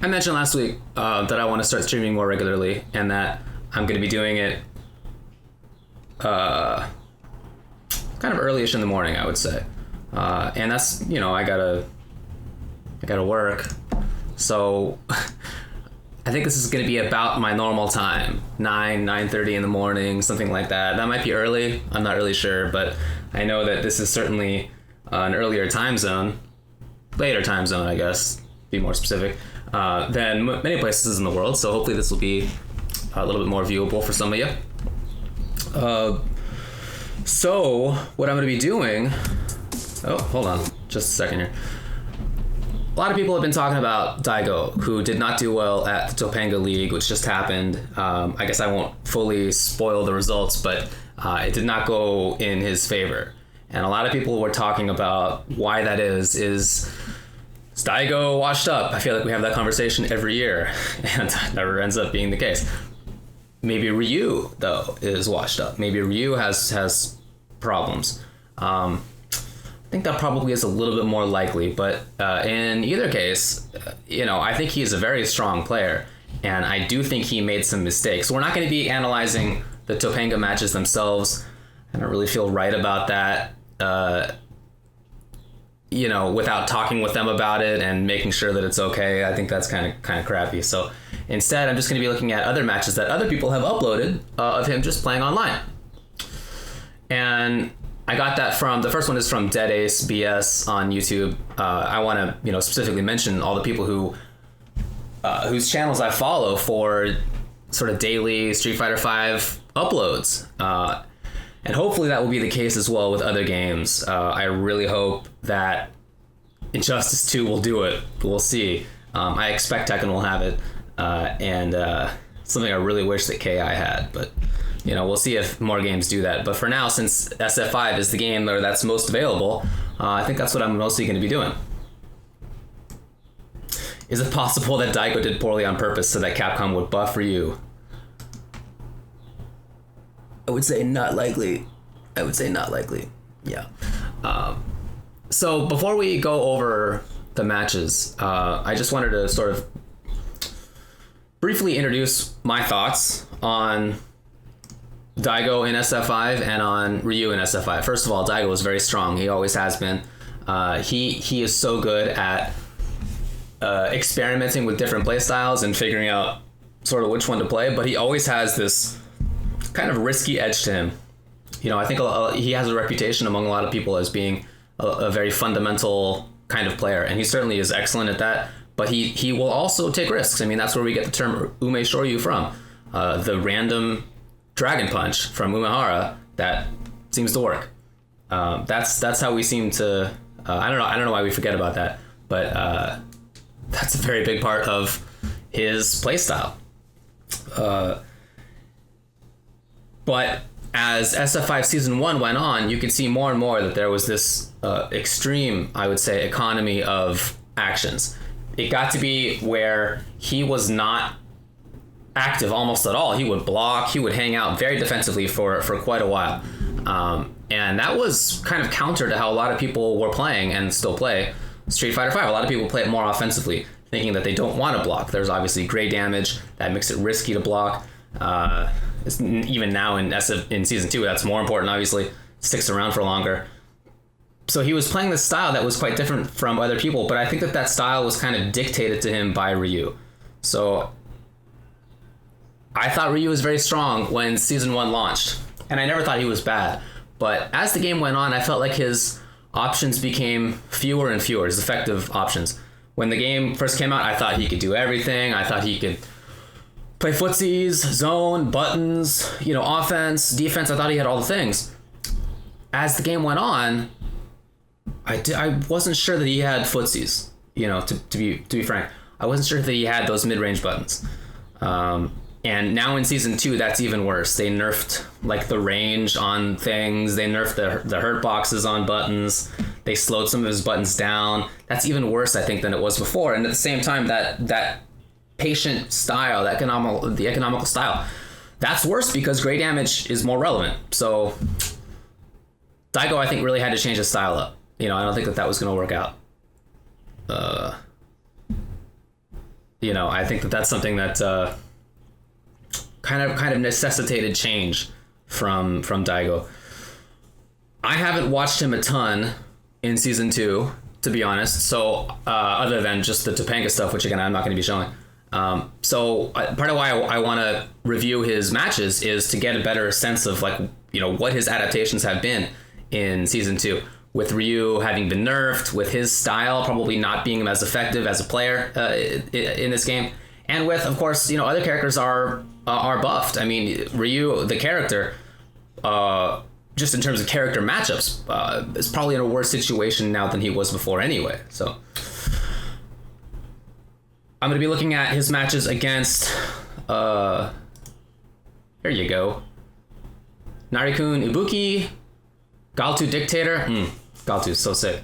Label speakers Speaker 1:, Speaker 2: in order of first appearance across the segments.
Speaker 1: I mentioned last week that I want to start streaming more regularly, and that I'm going to be doing it kind of early-ish in the morning, I would say. And that's, I gotta work. So I think this is going to be about my normal time, 9:30 in the morning, something like that. That might be early. I'm not really sure, but I know that this is certainly an earlier time zone, later time zone, I guess, be more specific, than many places in the world. So hopefully this will be a little bit more viewable for some of you. So what I'm going to be doing, hold on just a second here. A lot of people have been talking about Daigo, who did not do well at the Topanga League, which just happened. I guess I won't fully spoil the results, but it did not go in his favor. And a lot of people were talking about why that is Daigo washed up? I feel like we have that conversation every year, and it never ends up being the case. Maybe Ryu, though, is washed up. Maybe Ryu has problems. I think that probably is a little bit more likely, but in either case, I think he is a very strong player, and I do think he made some mistakes. We're not going to be analyzing the Topanga matches themselves. I don't really feel right about that, without talking with them about it and making sure that it's okay. I think that's kind of crappy. So instead, I'm just going to be looking at other matches that other people have uploaded of him just playing online. And I got that from, the first one is from Dead Ace BS on YouTube. I want to, specifically mention all the people whose channels I follow for sort of daily Street Fighter V uploads. And hopefully that will be the case as well with other games. I really hope that Injustice 2 will do it. We'll see. I expect Tekken will have it. And something I really wish that KI had, but we'll see if more games do that. But for now, since SF5 is the game that's most available, I think that's what I'm mostly going to be doing. Is it possible that Daigo did poorly on purpose so that Capcom would buff Ryu? I would say not likely. Yeah. So before we go over the matches, I just wanted to sort of briefly introduce my thoughts on Daigo in SF5 and on Ryu in SF5. First of all, Daigo is very strong. He always has been. He is so good at experimenting with different play styles and figuring out sort of which one to play, but he always has this kind of risky edge to him. I think he has a reputation among a lot of people as being a very fundamental kind of player, and he certainly is excellent at that, but he will also take risks. I mean, that's where we get the term Ume Shoryu from. The random Dragon Punch from Umehara that seems to work. That's how we seem to. I don't know why we forget about that, but that's a very big part of his playstyle. But as SF5 Season 1 went on, you could see more and more that there was this extreme, I would say, economy of actions. It got to be where he was not active almost at all. He would block, he would hang out very defensively for quite a while. And that was kind of counter to how a lot of people were playing and still play Street Fighter V. A lot of people play it more offensively, thinking that they don't want to block. There's obviously gray damage that makes it risky to block. Even now in Season 2, that's more important, obviously. It sticks around for longer. So he was playing this style that was quite different from other people, but I think that style was kind of dictated to him by Ryu. So I thought Ryu was very strong when Season 1 launched, and I never thought he was bad. But as the game went on, I felt like his options became fewer and fewer, his effective options. When the game first came out, I thought he could do everything. I thought he could play footsies, zone, buttons, offense, defense. I thought he had all the things. As the game went on, I wasn't sure that he had footsies. To be frank, I wasn't sure that he had those mid-range buttons. And now in Season 2, that's even worse. They nerfed the range on things. They nerfed the hurt boxes on buttons. They slowed some of his buttons down. That's even worse, I think, than it was before. And at the same time, that patient style, the economical style, that's worse because gray damage is more relevant. So Daigo, I think, really had to change his style up. I don't think that was going to work out. you know, I think that that's something that kind of necessitated change from Daigo. I haven't watched him a ton in season 2, to be honest. So other than just the Topanga stuff, which again I'm not going to be showing. So part of why I want to review his matches is to get a better sense of, like, you know, what his adaptations have been in season 2. With Ryu having been nerfed, with his style probably not being as effective as a player in this game, and with, of course, you know, other characters are buffed. I mean, Ryu, the character, just in terms of character matchups, is probably in a worse situation now than he was before anyway. So I'm going to be looking at his matches against, here you go, Narikun Ibuki, Galtu Dictator, Galtu's so sick,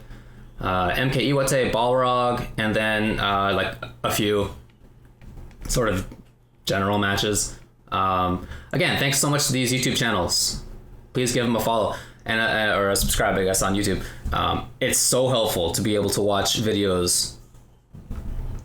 Speaker 1: MK Iwate, Balrog, and then like a few sort of general matches. Again, thanks so much to these YouTube channels. Please give them a follow and or a subscribe, I guess, on YouTube. It's so helpful to be able to watch videos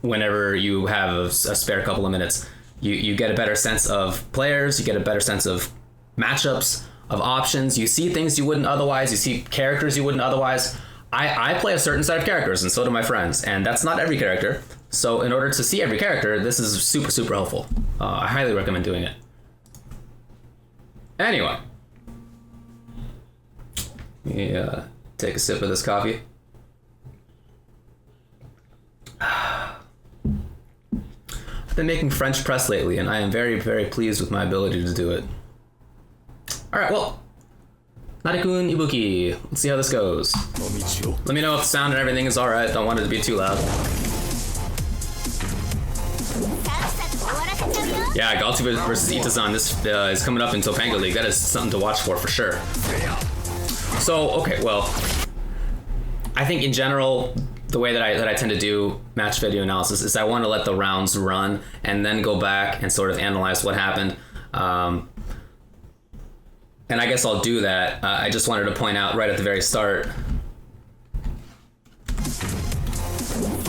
Speaker 1: whenever you have a spare couple of minutes. You get a better sense of players, you get a better sense of matchups, of options. You see things you wouldn't otherwise. You see characters you wouldn't otherwise. I play a certain set of characters, and so do my friends, and that's not every character. So in order to see every character, this is super, super helpful. I highly recommend doing it. Anyway, let me take a sip of this coffee. I've been making French press lately, and I am very, very pleased with my ability to do it. All right, well, Narikun Ibuki. Let's see how this goes. Let me know if the sound and everything is all right. Don't want it to be too loud. Yeah, Galtu versus Itazan. This is coming up in Topanga League. That is something to watch for sure. So, okay, well, I think in general, the way that I tend to do match video analysis is I want to let the rounds run and then go back and sort of analyze what happened. And I guess I'll do that. I just wanted to point out right at the very start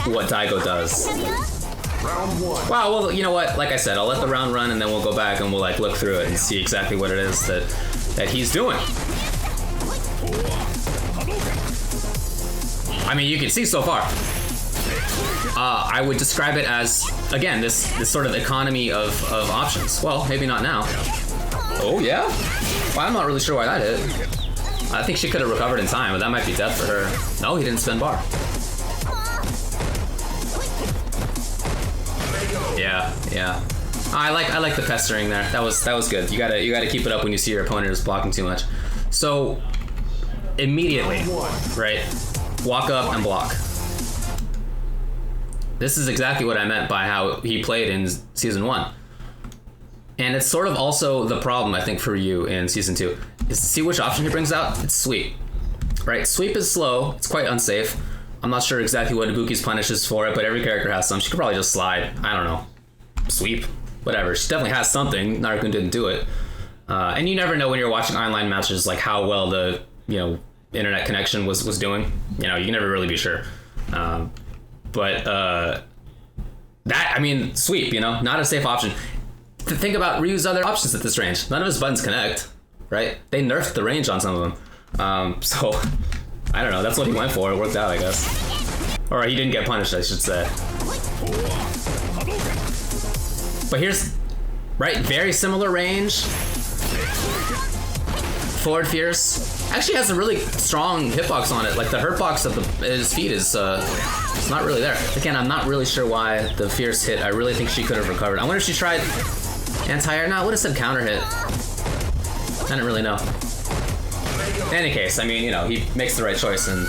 Speaker 1: what Daigo does. Wow, well, you know what? Like I said, I'll let the round run and then we'll go back and we'll like look through it and see exactly what it is that he's doing. I mean, you can see so far. I would describe it as, again, this sort of economy of options. Well, maybe not now. Oh, yeah? Well, I'm not really sure why that hit. I think she could have recovered in time, but that might be death for her. No, he didn't spin bar. Yeah. I like the pestering there. That was good. You gotta keep it up when you see your opponent is blocking too much. So immediately, right? Walk up and block. This is exactly what I meant by how he played in season 1. And it's sort of also the problem, I think, for you in season 2, is to see which option he brings out. It's sweep, right? Sweep is slow. It's quite unsafe. I'm not sure exactly what Ibuki's punish is for it, but every character has some. She could probably just slide. I don't know. Sweep. Whatever. She definitely has something. Narikun didn't do it. And you never know when you're watching online matches, like how well the, you know, internet connection was doing. You know, you can never really be sure. But that, I mean, sweep, you know, not a safe option. To think about Ryu's other options at this range. None of his buttons connect, right? They nerfed the range on some of them. So, I don't know, that's what he went for. It worked out, I guess. Or he didn't get punished, I should say. But here's, right, very similar range. Forward Fierce. Actually has a really strong hitbox on it. Like the hurtbox of his feet is it's not really there. Again, I'm not really sure why the Fierce hit. I really think she could have recovered. I wonder if she tried anti-air. No, I would have said counter hit. I didn't really know. In any case, I mean, you know, he makes the right choice in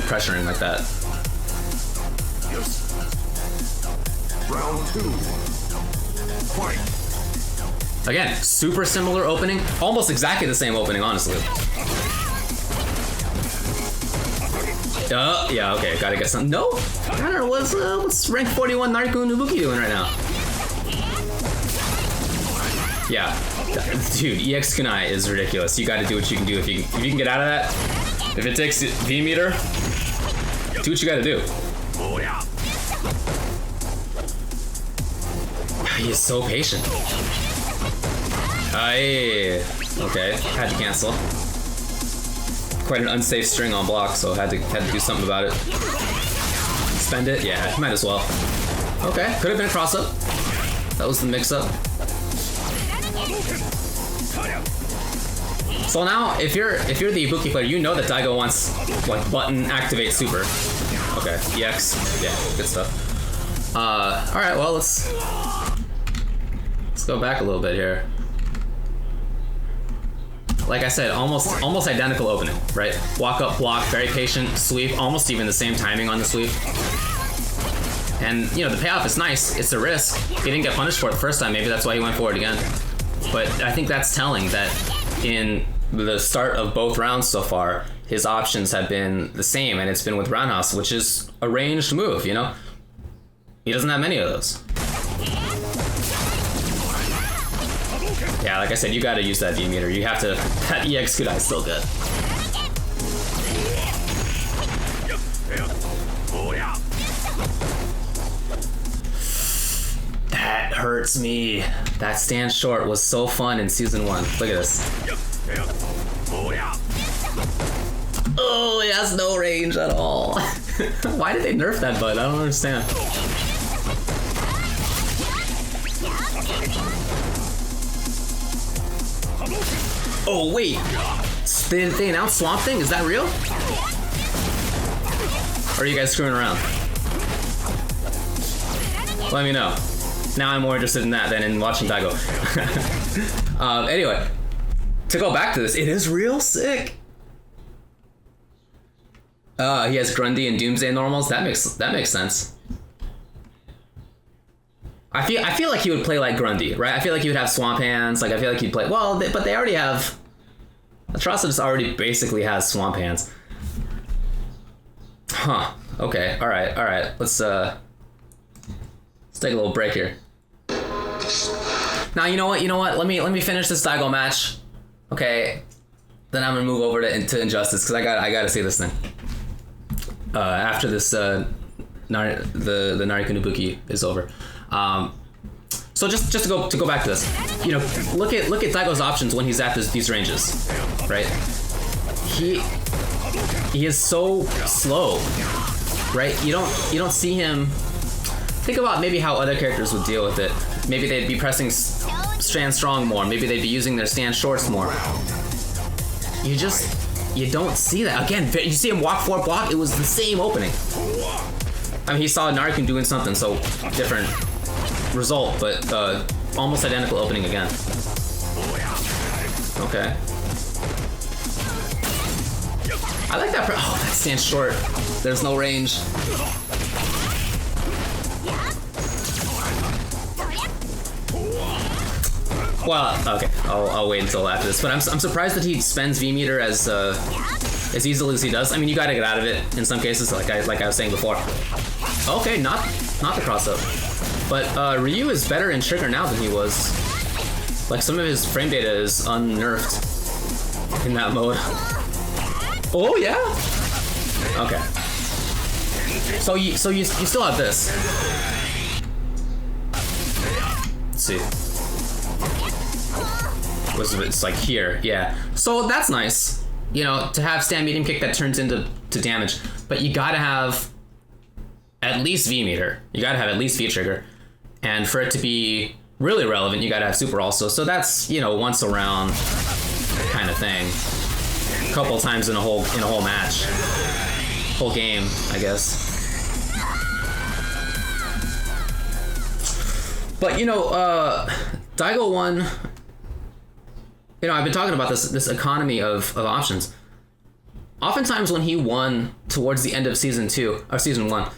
Speaker 1: pressuring like that.
Speaker 2: Round 2. Fight.
Speaker 1: Again, super similar opening. Almost exactly the same opening, honestly. Yeah, okay, gotta get something. No! I don't know, what's rank 41 Narikun Ibuki doing right now? Yeah. Dude, EX Kunai is ridiculous. You gotta do what you can do. If you can get out of that, if it takes V meter, do what you gotta do. He is so patient. Aye. Okay, had to cancel. Quite an unsafe string on block, so had to do something about it. Spend it? Yeah, might as well. Okay, could have been a cross up. That was the mix up. So now, if you're the Ibuki player, you know that Daigo wants like button activate super. Okay, EX, yeah, good stuff. All right, well let's go back a little bit here. Like I said, almost identical opening, right? Walk up, block, very patient, sweep, almost even the same timing on the sweep. And you know, the payoff is nice. It's a risk. He didn't get punished for it the first time. Maybe that's why he went for it again. But I think that's telling that in the start of both rounds so far, his options have been the same, and it's been with roundhouse, which is a ranged move, you know? He doesn't have many of those. Yeah, like I said, you gotta use that V meter. You have to, that EX Kudai is still good. That hurts me. That stand short was so fun in season 1. Look at this. Oh, he has no range at all. Why did they nerf that bud? I don't understand. Oh wait, they announced Swamp Thing? Is that real? Or are you guys screwing around? Let me know. Now I'm more interested in that than in watching Daigo. Anyway, to go back to this, it is real sick. He has Grundy and Doomsday normals. That makes sense. I feel like he would play like Grundy, right? I feel like he would have Swamp Hands. Like I feel like he'd play but they already have. Atrocitus already basically has Swamp Hands. Huh. Okay. All right. Let's take a little break here. Now you know what? Let me finish this Daigo match. Okay. Then I'm gonna move over to Injustice because I gotta see this thing. After this the Narikun Ibuki is over. So just to go back to this, you know, look at Daigo's options when he's at these ranges, right? He is so slow, right? You don't see him. Think about maybe how other characters would deal with it. Maybe they'd be pressing stand strong more. Maybe they'd be using their stand shorts more. You don't see that. Again, you see him walk forward block, it was the same opening. I mean, he saw Narikun doing something, so different result, but almost identical opening again. Okay. I like that. Oh, that stands short. There's no range. Well, okay. I'll wait until after this. But I'm surprised that he spends V meter as easily as he does. I mean, you gotta get out of it in some cases, like I was saying before. Okay, not the cross up. But Ryu is better in trigger now than he was. Like some of his frame data is unnerfed in that mode. Oh yeah. Okay. So you still have this. Let's see. It's like here, yeah. So that's nice, you know, to have stand medium kick that turns into damage. But you gotta have at least V meter. You gotta have at least V trigger, and for it to be really relevant, you gotta have super also. So that's, you know, once a round kind of thing. A couple times in a whole match, whole game, I guess. But you know, Daigo won. You know, I've been talking about this economy of options. Oftentimes when he won towards the end of season 2 or season 1,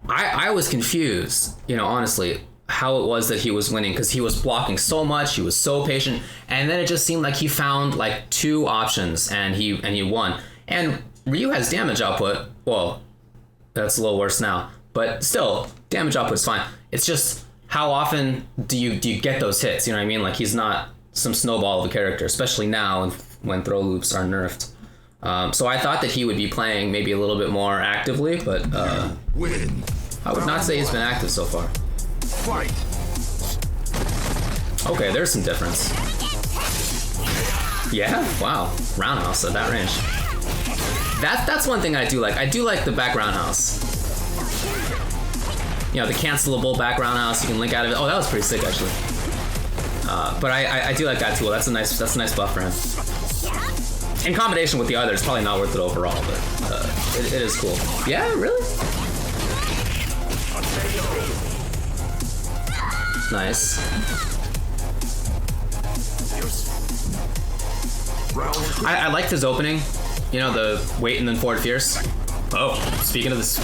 Speaker 1: I was confused, you know, honestly, how it was that he was winning, because he was blocking so much, he was so patient, and then it just seemed like he found like 2 options and he won. And Ryu has damage output. Well, that's a little worse now, but still, damage output's fine. It's just how often do you get those hits? You know what I mean? Like, he's not some snowball of a character, especially now when throw loops are nerfed. So I thought that he would be playing maybe a little bit more actively, but I would not say he's been active so far.
Speaker 2: Fight.
Speaker 1: Okay, there's some difference. Yeah, wow. Roundhouse at that range. That's one thing I do like. I do like the back roundhouse. You know, the cancelable back roundhouse, you can link out of it. Oh, that was pretty sick actually. But I do like that tool. That's a nice buff for him. In combination with the other, it's probably not worth it overall, but it is cool. Yeah, really? Nice. I liked his opening. You know, the wait and then forward fierce. Oh, speaking of this,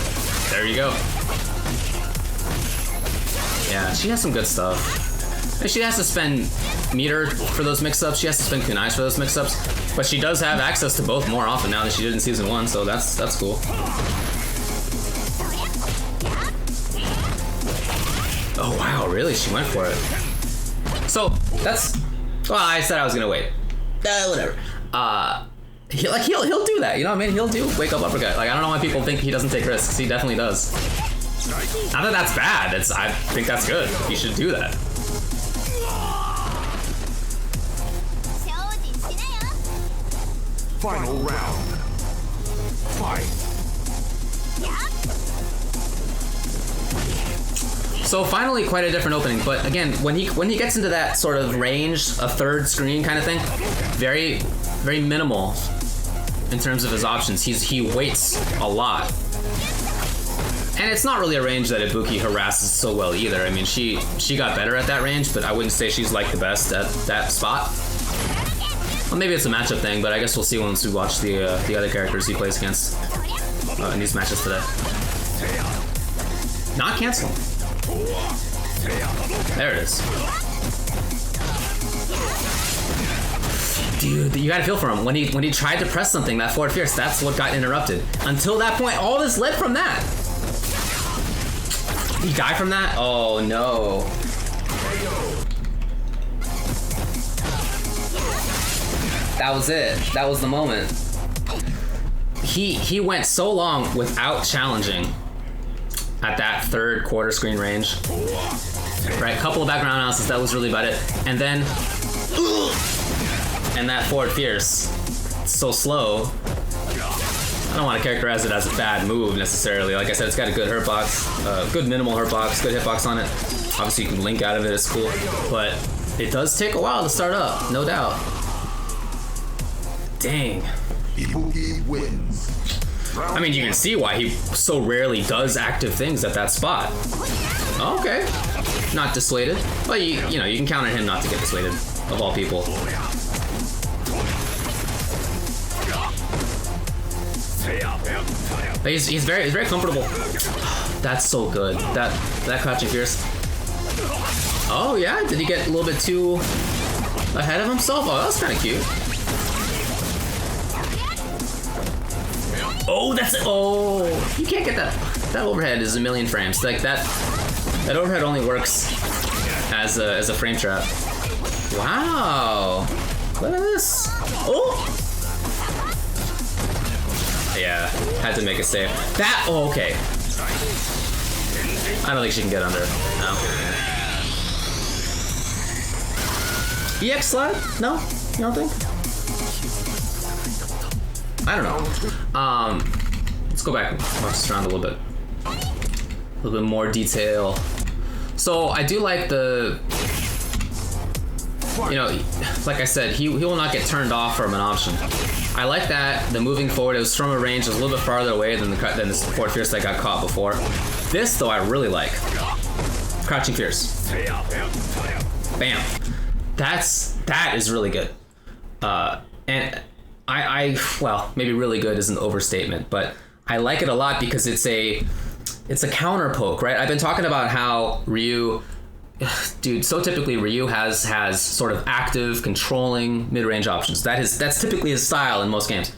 Speaker 1: there you go. Yeah, she has some good stuff. And she has to spend meter for those mix-ups. She has to spend kunais for those mix-ups. But she does have access to both more often now than she did in Season 1, so that's cool. Oh wow, really? She went for it. So that's, well, I said I was gonna wait. Whatever. He'll do that. You know what I mean? He'll do wake up uppercut. Like, I don't know why people think he doesn't take risks. He definitely does. Not that that's bad. I think that's good. He should do that.
Speaker 2: Final round. Fight.
Speaker 1: So finally, quite a different opening. But again, when he gets into that sort of range, a third screen kind of thing, very, very minimal in terms of his options. He waits a lot, and it's not really a range that Ibuki harasses so well either. I mean, she got better at that range, but I wouldn't say she's like the best at that spot. Well, maybe it's a matchup thing, but I guess we'll see once we watch the other characters he plays against in these matches today. Not canceling. There it is. Dude, you gotta feel for him. When he tried to press something, that forward fierce, that's what got interrupted. Until that point, all this led from that. He died from that? Oh no. That was it. That was the moment. He went so long without challenging at that third quarter screen range. Right, couple of background analysis, that was really about it. And then, and that forward fierce, so slow. I don't want to characterize it as a bad move necessarily. Like I said, it's got a good hurt box, good minimal hurt box, good hitbox on it. Obviously you can link out of it, it's cool. But it does take a while to start up, no doubt. Dang.
Speaker 2: Ibuki wins.
Speaker 1: I mean, you can see why he so rarely does active things at that spot. Okay. Not dissuaded. Well, you know, you can count on him not to get dissuaded, of all people. But he's very comfortable. That's so good. That crouching fierce. Oh yeah, did he get a little bit too ahead of himself? Oh, that's kind of cute. Oh, that's it. Oh, you can't get that. That overhead is a million frames. Like that overhead only works as a frame trap. Wow, look at this. Oh, yeah, had to make a save. That. Oh, okay. I don't think she can get under. No. EX slide? No, you don't think? I don't know. Let's go back and watch this round a little bit. A little bit more detail. So I do like the, you know, like I said, he will not get turned off from an option. I like that. The moving forward, it was from a range that was a little bit farther away than this forward fierce that got caught before. This though I really like. Crouching fierce. Bam. That is really good. And well, maybe really good is an overstatement, but I like it a lot because it's a counter poke, right? I've been talking about how Ryu, dude, so typically Ryu has sort of active, controlling mid-range options. That's typically his style in most games.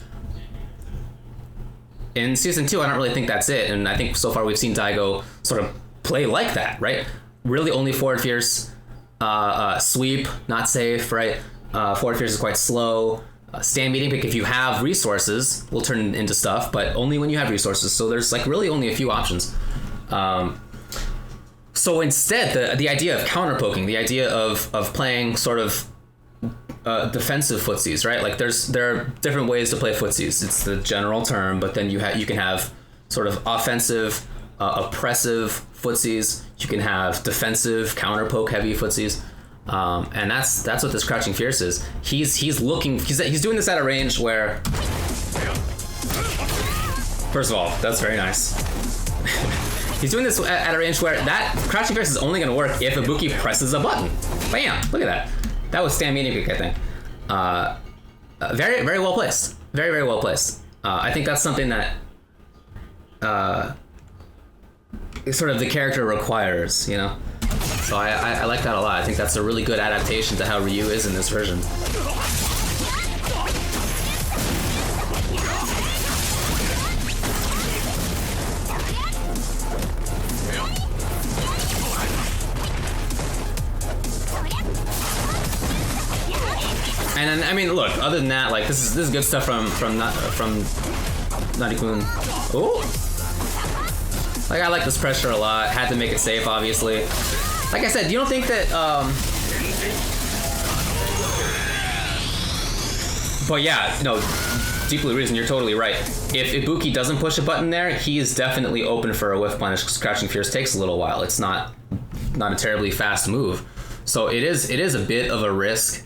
Speaker 1: In Season 2, I don't really think that's it, and I think so far we've seen Daigo sort of play like that, right? Really only forward fierce, sweep, not safe, right? Forward fierce is quite slow. Stand meeting pick, if you have resources, will turn into stuff, but only when you have resources. So there's like really only a few options. So So instead, the idea of counter poking, the idea of playing sort of defensive footsies, right? Like there are different ways to play footsies. It's the general term, but then you can have sort of offensive, oppressive footsies. You can have defensive, counter poke heavy footsies, and that's what this Crouching Fierce is. He's doing this at a range where, first of all, that's very nice. He's doing this at a range where that Crouching Fierce is only going to work if Ibuki presses a button. Bam! Look at that. That was stand medium kick, I think. Very, very well placed. Very, very well placed. I think that's something that sort of the character requires, you know? So I like that a lot. I think that's a really good adaptation to how Ryu is in this version. And then, I mean, look. Other than that, like this is good stuff from Nari-kun. Oh, like I like this pressure a lot. Had to make it safe, obviously. Like I said, you don't think that? But yeah, no. Deeply reason, you're totally right. If Ibuki doesn't push a button there, he is definitely open for a whiff punish. Crouching Fierce takes a little while. It's not a terribly fast move, so it is a bit of a risk.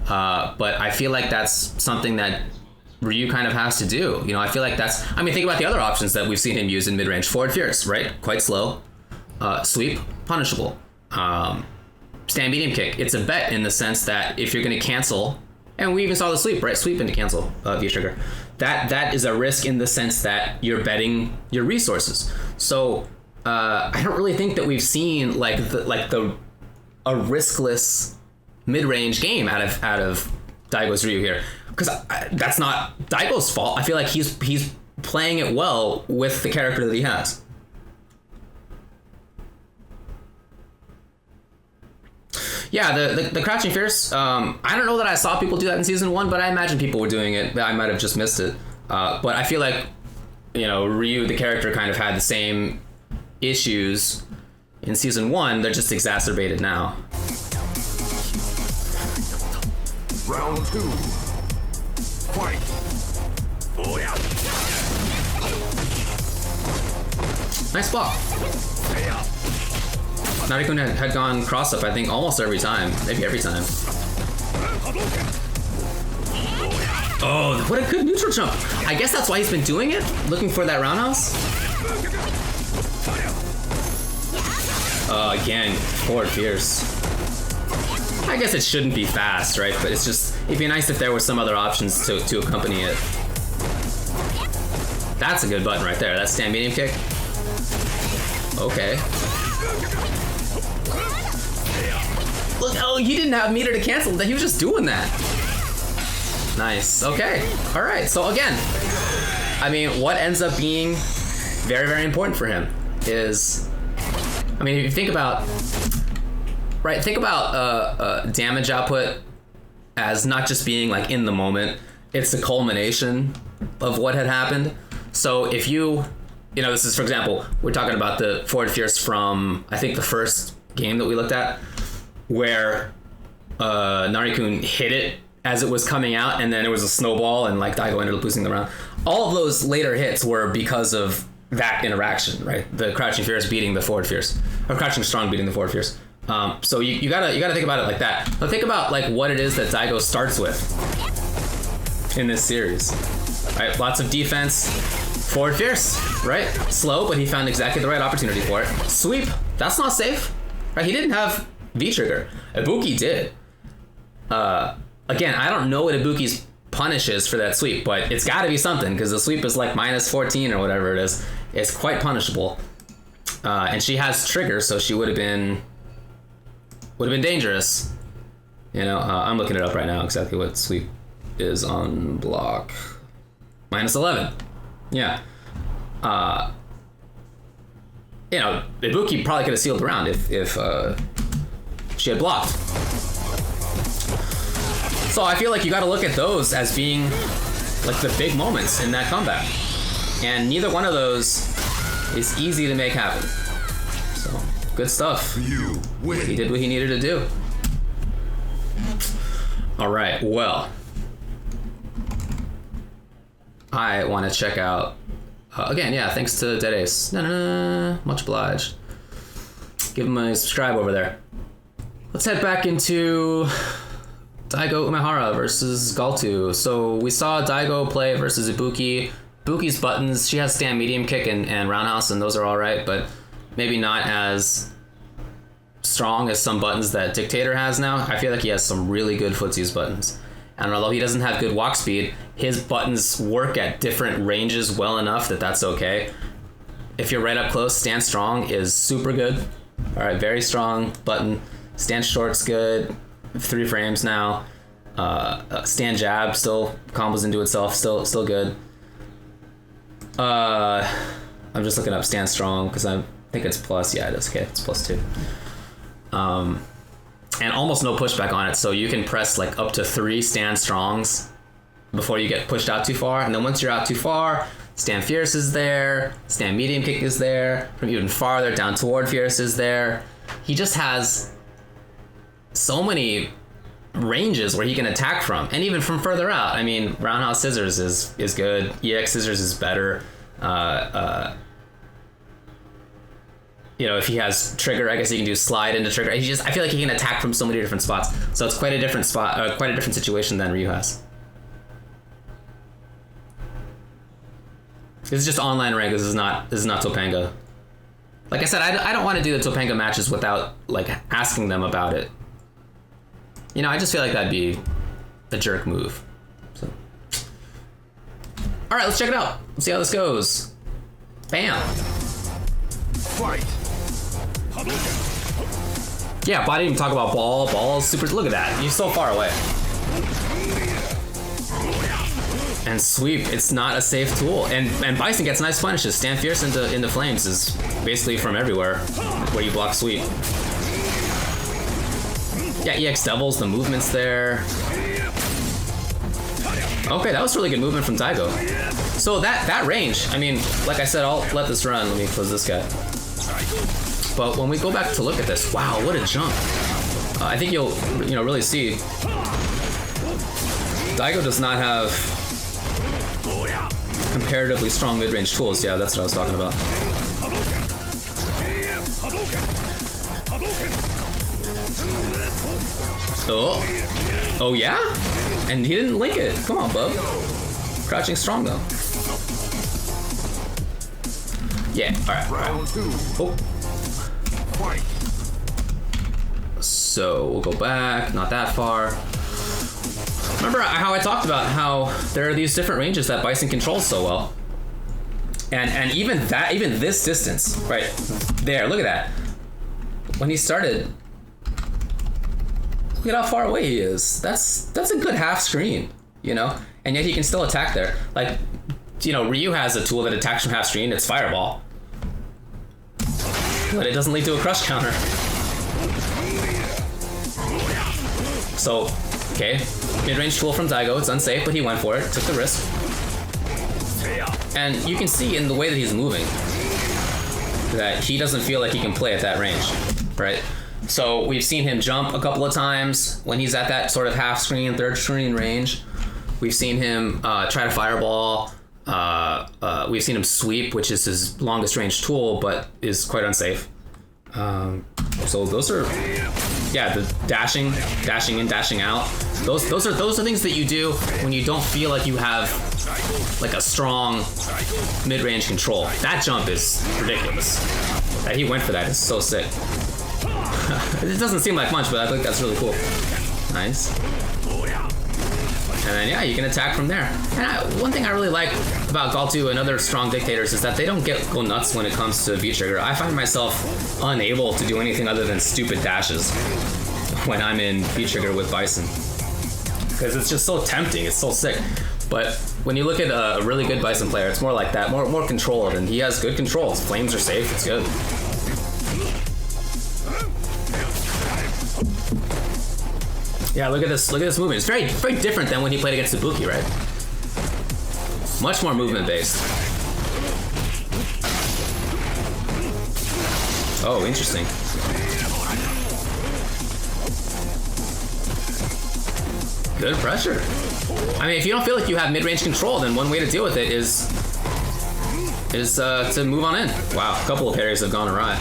Speaker 1: But I feel like that's something that Ryu kind of has to do. You know, I feel like that's... I mean, think about the other options that we've seen him use in mid-range. Forward Fierce, right? Quite slow. Sweep, punishable. Stand medium kick. It's a bet in the sense that if you're going to cancel... And we even saw the sweep, right? Sweep into cancel via trigger. That is a risk in the sense that you're betting your resources. So I don't really think that we've seen a riskless mid-range game out of Daigo's Ryu here, because that's not Daigo's fault. I feel like he's playing it well with the character that he has. Yeah, the Crouching Fierce, I don't know that I saw people do that in season 1, but I imagine people were doing it. I might have just missed it. But I feel like, you know, Ryu, the character, kind of had the same issues in season 1. They're just exacerbated now.
Speaker 2: Round 2. Fight. Oh, yeah.
Speaker 1: Nice block. Nari-kun had gone cross-up, I think, almost every time. Maybe every time. Oh, what a good neutral jump. I guess that's why he's been doing it? Looking for that roundhouse? Again, forward fierce. I guess it shouldn't be fast, right? But it's just, it'd be nice if there were some other options to accompany it. That's a good button right there. That's stand medium kick. Okay. Look, oh, he didn't have meter to cancel. He was just doing that. Nice. Okay. All right. So again, I mean, what ends up being very, very important for him is, I mean, if you think about, right, think about damage output as not just being like in the moment. It's the culmination of what had happened. So if you know, this is, for example, we're talking about the forward fierce from, I think, the first game that we looked at, where Nari-kun hit it as it was coming out, and then it was a snowball, and like Daigo ended up losing the round. All of those later hits were because of that interaction, right? The crouching fierce beating the forward fierce, or crouching strong beating the forward fierce. So you gotta think about it like that. But think about like what it is that Daigo starts with in this series, right? Lots of defense, forward fierce, right? Slow, but he found exactly the right opportunity for it. Sweep, that's not safe, right? He didn't have V-trigger. Ibuki did. Again, I don't know what Ibuki's punish is for that sweep, but it's got to be something, because the sweep is like minus 14 or whatever it is. It's quite punishable. And she has trigger, so she would have been dangerous. You know, I'm looking it up right now, exactly what sweep is on block. Minus 11. Yeah. You know, Ibuki probably could have sealed the round if she had blocked. So I feel like you got to look at those as being like the big moments in that comeback, and neither one of those is easy to make happen. So Good stuff.
Speaker 2: You win.
Speaker 1: He did what he needed to do. All right, well, I want to check out, again, yeah, thanks to Dead Ace. Much obliged. Give him a subscribe over there. Let's head back into Daigo Umehara versus Galtu. So we saw Daigo play versus Ibuki. Ibuki's buttons, she has stand medium kick and roundhouse, and those are all right, but maybe not as strong as some buttons that Dictator has now. I feel like he has some really good footsies buttons. And although he doesn't have good walk speed, his buttons work at different ranges well enough that that's okay. If you're right up close, stand strong is super good. All right, very strong button. Stand short's good. 3 frames now. Stand jab still combos into itself, still good. I'm just looking up stand strong because I think it's plus. Yeah, it is. Okay, it's +2. And almost no pushback on it, so you can press like up to 3 stand strongs before you get pushed out too far. And then once you're out too far, stand fierce is there, stand medium kick is there, from even farther down toward fierce is there. He just has so many ranges where he can attack from, and even from further out. I mean, roundhouse scissors is good. EX scissors is better. You know, if he has trigger, I guess he can do slide into trigger. I feel like he can attack from so many different spots. So it's quite a different spot, quite a different situation than Ryu has. This is just online rank. This is not Topanga. Like I said, I don't want to do the Topanga matches without like asking them about it. You know, I just feel like that'd be a jerk move. So, all right, let's check it out. Let's see how this goes. Bam.
Speaker 2: Fight.
Speaker 1: Yeah, but I didn't even talk about ball. Ball is super. Look at that. He's so far away. And sweep. It's not a safe tool. And Bison gets nice punishes. Stand fierce into flames is basically from everywhere where you block sweep. Yeah, EX doubles. The movement's there. Okay, that was really good movement from Daigo. So that range. I mean, like I said, I'll let this run. Let me close this guy. But when we go back to look at this, wow, what a jump. I think you'll really see Daigo does not have comparatively strong mid-range tools. Yeah, that's what I was talking about. Oh yeah? And he didn't link it. Come on, bub. Crouching strong though. Yeah, alright.
Speaker 2: Round 2.
Speaker 1: Oh.
Speaker 2: Fight.
Speaker 1: So we'll go back, not that far. Remember how I talked about how there are these different ranges that Bison controls so well. And even this distance, right there, look at that. When he started, look at how far away he is. That's a good half screen, you know? And yet he can still attack there. Like, you know, Ryu has a tool that attacks from half screen, it's Fireball. But it doesn't lead to a crush counter. So, okay, mid-range tool from Daigo, it's unsafe, but he went for it, took the risk. And you can see in the way that he's moving that he doesn't feel like he can play at that range, right? So we've seen him jump a couple of times when he's at that sort of half screen, third screen range. We've seen him try to fireball. We've seen him sweep, which is his longest range tool, but is quite unsafe. So those are, yeah, the dashing in, dashing out. Those are things that you do when you don't feel like you have like a strong mid-range control. That jump is ridiculous. That he went for that is so sick. It doesn't seem like much, but I think that's really cool. Nice. And then, yeah, you can attack from there. And one thing I really like about Galtu and other strong dictators is that they don't go nuts when it comes to V-trigger. I find myself unable to do anything other than stupid dashes when I'm in V-trigger with Bison. Because it's just so tempting, it's so sick. But when you look at a really good Bison player, it's more like that, more controlled, and he has good controls. Flames are safe, it's good. Yeah, look at this movement. It's very, very different than when he played against Ibuki, right? Much more movement based. Oh, interesting. Good pressure. I mean, if you don't feel like you have mid-range control, then one way to deal with it is to move on in. Wow, a couple of parries have gone awry.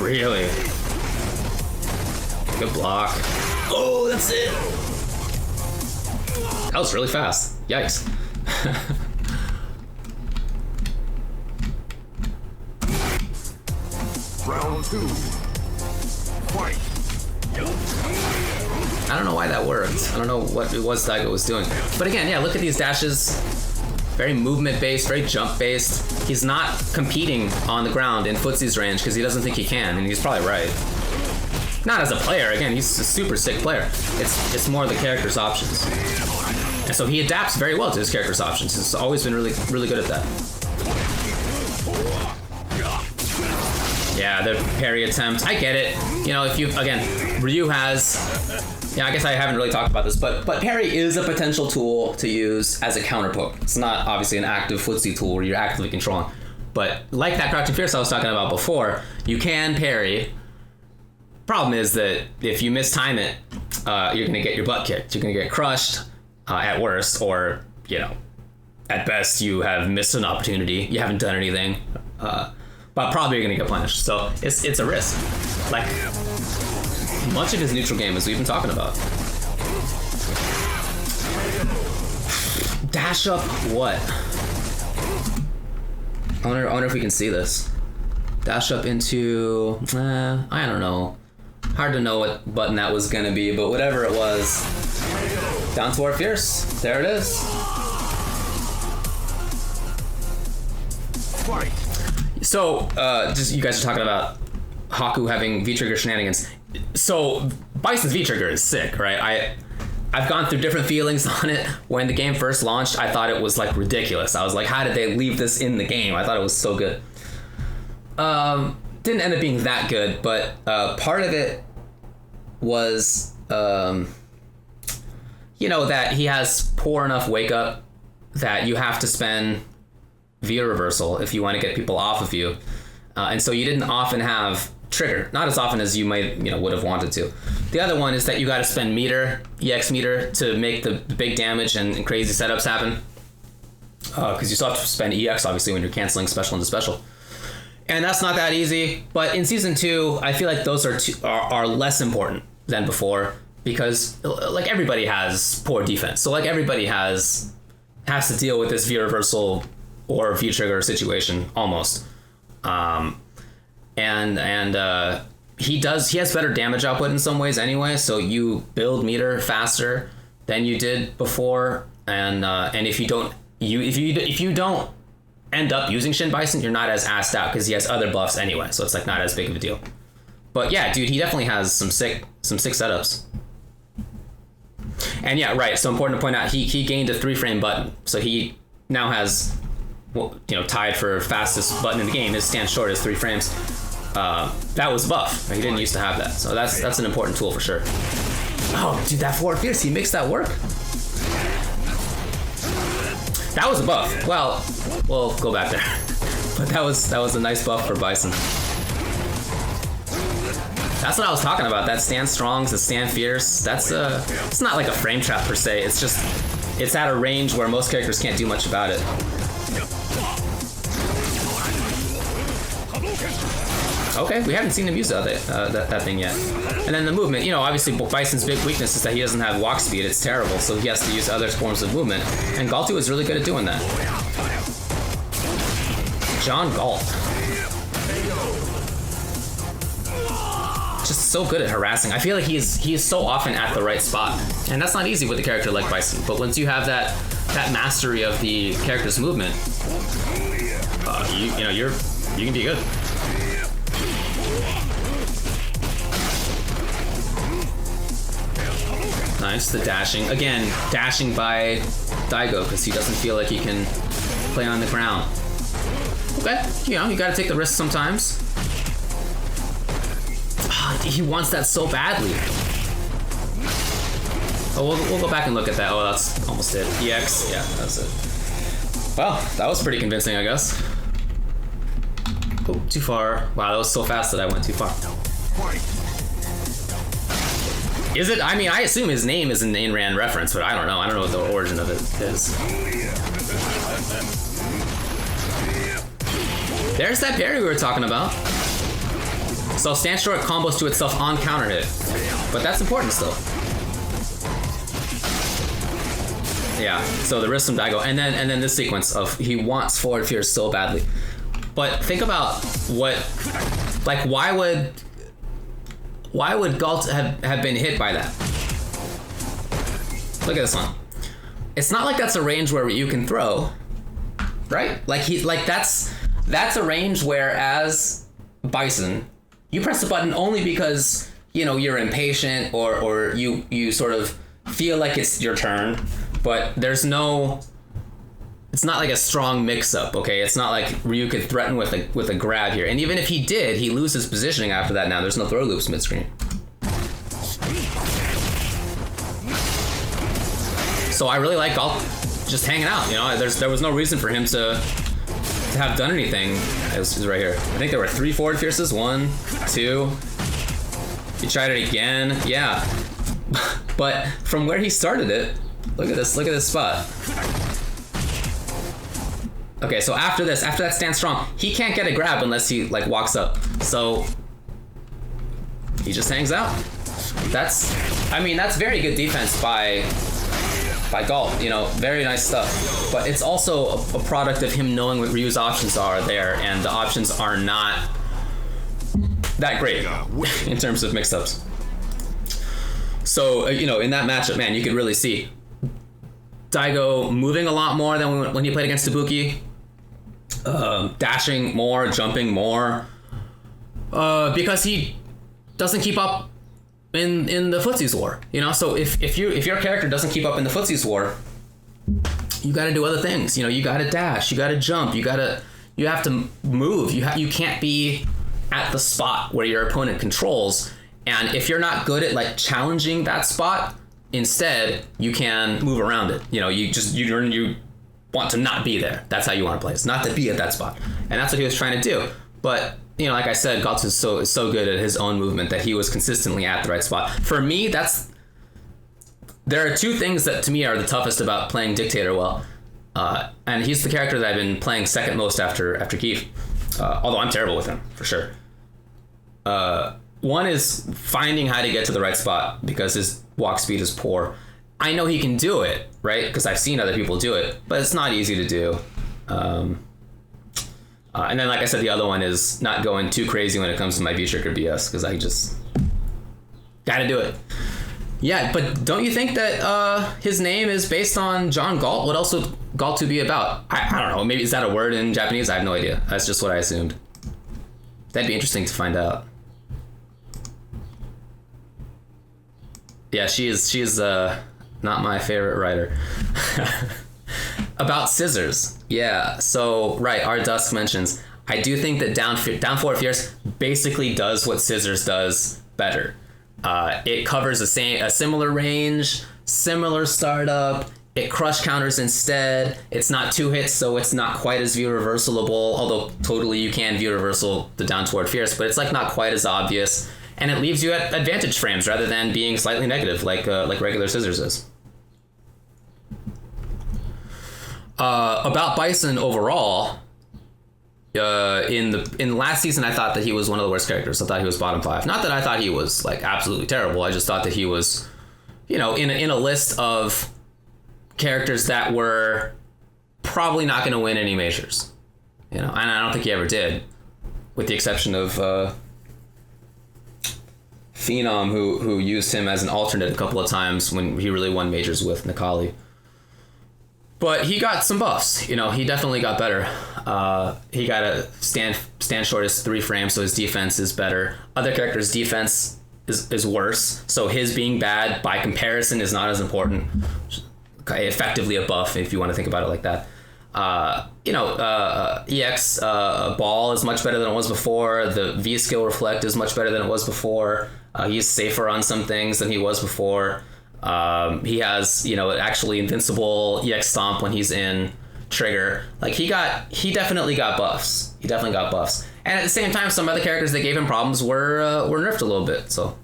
Speaker 1: Really? Good block. Oh, that's it. That was really fast. Yikes.
Speaker 2: Round 2. Fight.
Speaker 1: I don't know why that worked. I don't know what it was Daigo was doing. But again, yeah, look at these dashes. Very movement-based, very jump-based. He's not competing on the ground in Footsie's range because he doesn't think he can, and he's probably right. Not as a player. Again, he's a super sick player. It's more the character's options. And so he adapts very well to his character's options. He's always been really, really good at that. Yeah, the parry attempt. I get it. You know, if you, again, Ryu has, yeah, I guess I haven't really talked about this, but parry is a potential tool to use as a counter poke. It's not obviously an active footsie tool where you're actively controlling. But like that crouching fierce I was talking about before, you can parry. Problem is that if you mistime it, you're gonna get your butt kicked. You're gonna get crushed at worst, or, you know, at best you have missed an opportunity. You haven't done anything. But probably you're gonna get punished. So it's a risk. Like much of his neutral game, as we've been talking about. Dash up what? I wonder if we can see this. Dash up into, I don't know. Hard to know what button that was gonna be, but whatever it was. Down toward fierce. There it is.
Speaker 2: Fight.
Speaker 1: So, just you guys are talking about Haku having V-trigger shenanigans. So, Bison's V-trigger is sick, right? I've gone through different feelings on it. When the game first launched, I thought it was like ridiculous. I was like, how did they leave this in the game? I thought it was so good. Didn't end up being that good, but part of it was, you know, that he has poor enough wake up that you have to spend via reversal if you want to get people off of you, and so you didn't often have trigger, not as often as you might, you know, would have wanted to. The other one is that you got to spend meter, EX meter, to make the big damage and crazy setups happen, because you still have to spend EX obviously when you're canceling special into special, and that's not that easy. But in season 2, I feel like those are less important than before, because like everybody has poor defense, so like everybody has to deal with this via reversal or V-trigger situation almost. He has better damage output in some ways anyway, so you build meter faster than you did before, and if you don't end up using Shin Bison, you're not as assed out because he has other buffs anyway, so it's like not as big of a deal. But yeah, dude, he definitely has some sick setups. And yeah, right, so important to point out, he gained a 3-frame button, so he now has, well, you know, tied for fastest button in the game. His stand short is 3 frames. That was buff. He didn't used to have that, so that's an important tool for sure. Oh, dude, that forward fierce, he makes that work. That was a buff. Well, we'll go back there. But that was a nice buff for Bison. That's what I was talking about. That stand strong, the stand fierce. That's it's not like a frame trap per se. It's just, it's at a range where most characters can't do much about it. Okay, we haven't seen him use that thing yet. And then the movement, you know, obviously Bison's big weakness is that he doesn't have walk speed. It's terrible, so he has to use other forms of movement. And Galtu is really good at doing that. John Galt. Just so good at harassing. I feel like he is so often at the right spot. And that's not easy with a character like Bison. But once you have that mastery of the character's movement, you can be good. Nice, the dashing. Again, dashing by Daigo because he doesn't feel like he can play on the ground. Okay, you know, you gotta take the risk sometimes. He wants that so badly. Oh, we'll go back and look at that. Oh, that's almost it. EX, yeah, that's it. Well, that was pretty convincing, I guess. Oh, too far. Wow, that was so fast that I went too far.
Speaker 2: Fight.
Speaker 1: Is it? I mean, I assume his name is an Ayn Rand reference, but I don't know. I don't know what the origin of it is. There's that parry we were talking about. So stand short combos to itself on counter hit. But that's important still. Yeah, so the wrist from Daigo. And then this sequence of he wants forward fear so badly. But think about what, like, why would Galt have been hit by that? Look at this one. It's not like that's a range where you can throw, right? Like that's a range where as Bison, you press the button only because, you know, you're impatient or you sort of feel like it's your turn, but there's no, it's not like a strong mix-up, okay? It's not like Ryu could threaten with a grab here. And even if he did, he loses positioning after that now. There's no throw loops mid-screen. So I really like Galt just hanging out, you know? There was no reason for him to have done anything. It was right here. I think there were 3 forward fierces. 1, 2. He tried it again. Yeah. But from where he started it, look at this spot. Okay, so after that stand strong, he can't get a grab unless he like walks up. So he just hangs out. That's very good defense by Galt, you know, very nice stuff. But it's also a product of him knowing what Ryu's options are there, and the options are not that great in terms of mix-ups. So, you know, in that matchup, man, you could really see Daigo moving a lot more than when he played against Ibuki, dashing more, jumping more, because he doesn't keep up in the footsies war, you know. So if your character doesn't keep up in the footsies war, you got to do other things. You know, you got to dash, you got to jump, you have to move. You can't be at the spot where your opponent controls. And if you're not good at like challenging that spot, instead you can move around it. You know, you want to not be there. That's how you want to play. It's not to be at that spot, and that's what he was trying to do. But you know, like I said, Galt is so good at his own movement that he was consistently at the right spot. For me, there are 2 things that to me are the toughest about playing Dictator well, and he's the character that I've been playing second most after Keith, although I'm terrible with him for sure. One is finding how to get to the right spot because his walk speed is poor. I know he can do it, right? Because I've seen other people do it, but it's not easy to do. And then, like I said, the other one is not going too crazy when it comes to my V-Trick or BS, because I just gotta do it. Yeah, but don't you think that his name is based on John Galt? What else would Galt to be about? I don't know. Maybe is that a word in Japanese? I have no idea. That's just what I assumed. That'd be interesting to find out. Yeah, she is not my favorite writer. About scissors. Yeah, so right, R. Dusk mentions, I do think that down forward fierce basically does what scissors does better. It covers a similar range, similar startup. It crush counters instead. It's not 2 hits, so it's not quite as view reversible, although totally you can view reversal the down toward fierce, but it's like not quite as obvious. And it leaves you at advantage frames rather than being slightly negative like regular scissors is. About Bison overall, in last season, I thought that he was one of the worst characters. I thought he was bottom 5. Not that I thought he was like absolutely terrible. I just thought that he was, you know, in a list of characters that were probably not going to win any majors. You know, and I don't think he ever did, with the exception of Phenom, who used him as an alternate a couple of times when he really won majors with Nikali. But he got some buffs, you know, he definitely got better. He got a stand short as 3 frames, so his defense is better. Other characters' defense is worse, so his being bad by comparison is not as important. Effectively a buff, if you want to think about it like that. EX ball is much better than it was before. The V skill reflect is much better than it was before. He's safer on some things than he was before. He has, actually invincible EX stomp when he's in trigger. Like he definitely got buffs. And at the same time, some other characters that gave him problems were nerfed a little bit. So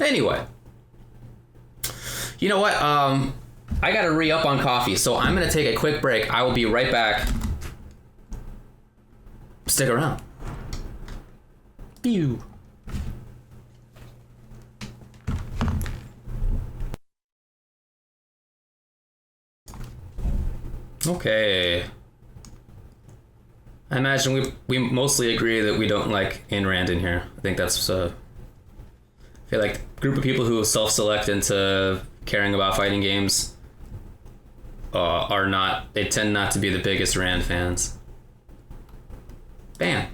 Speaker 1: anyway, you know what? I gotta re-up on coffee, so I'm gonna take a quick break. I will be right back. Stick around. Pew. Okay. I imagine we mostly agree that we don't like Ayn Rand in here. I think that's I feel like a group of people who self-select into caring about fighting games they tend not to be the biggest Rand fans. Bam.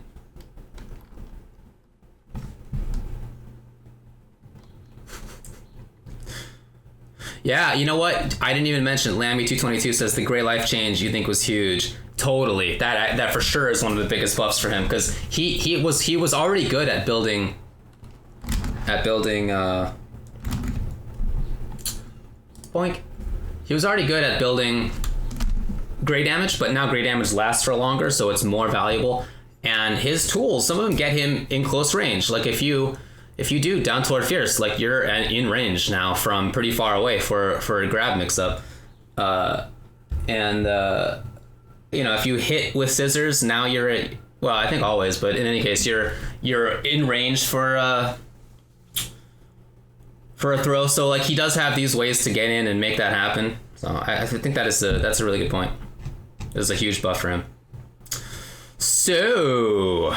Speaker 1: Yeah, you know what? I didn't even mention Lammy222 says the gray life change you think was huge. Totally. That for sure is one of the biggest buffs for him, because he was already good at building boink. He was already good at building gray damage, but now gray damage lasts for longer, so it's more valuable. And his tools, some of them get him in close range. Like if you do down toward fierce, like you're in range now from pretty far away for a grab mix up. You know, if you hit with scissors, now you're I think always, but in any case, you're in range for a throw. So like he does have these ways to get in and make that happen. So I think that's a really good point. It's a huge buff for him. So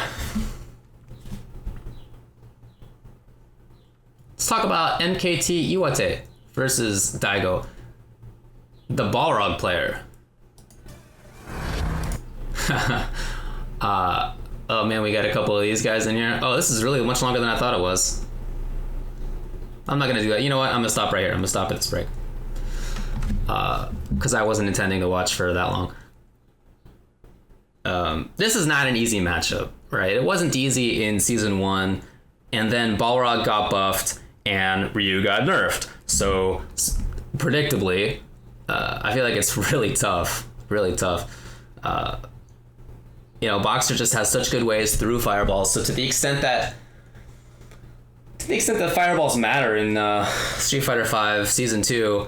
Speaker 1: let's talk about MKT Iwate versus Daigo, the Balrog player. Oh man, we got a couple of these guys in here. Oh, this is really much longer than I thought it was. I'm not gonna do that. You know what? I'm gonna stop right here. I'm gonna stop at this break. Because I wasn't intending to watch for that long. This is not an easy matchup, right? It wasn't easy in season 1, and then Balrog got buffed and Ryu got nerfed. So predictably, I feel like it's really tough. Really tough. You know, Boxer just has such good ways through fireballs. So to the extent that fireballs matter in Street Fighter V Season 2,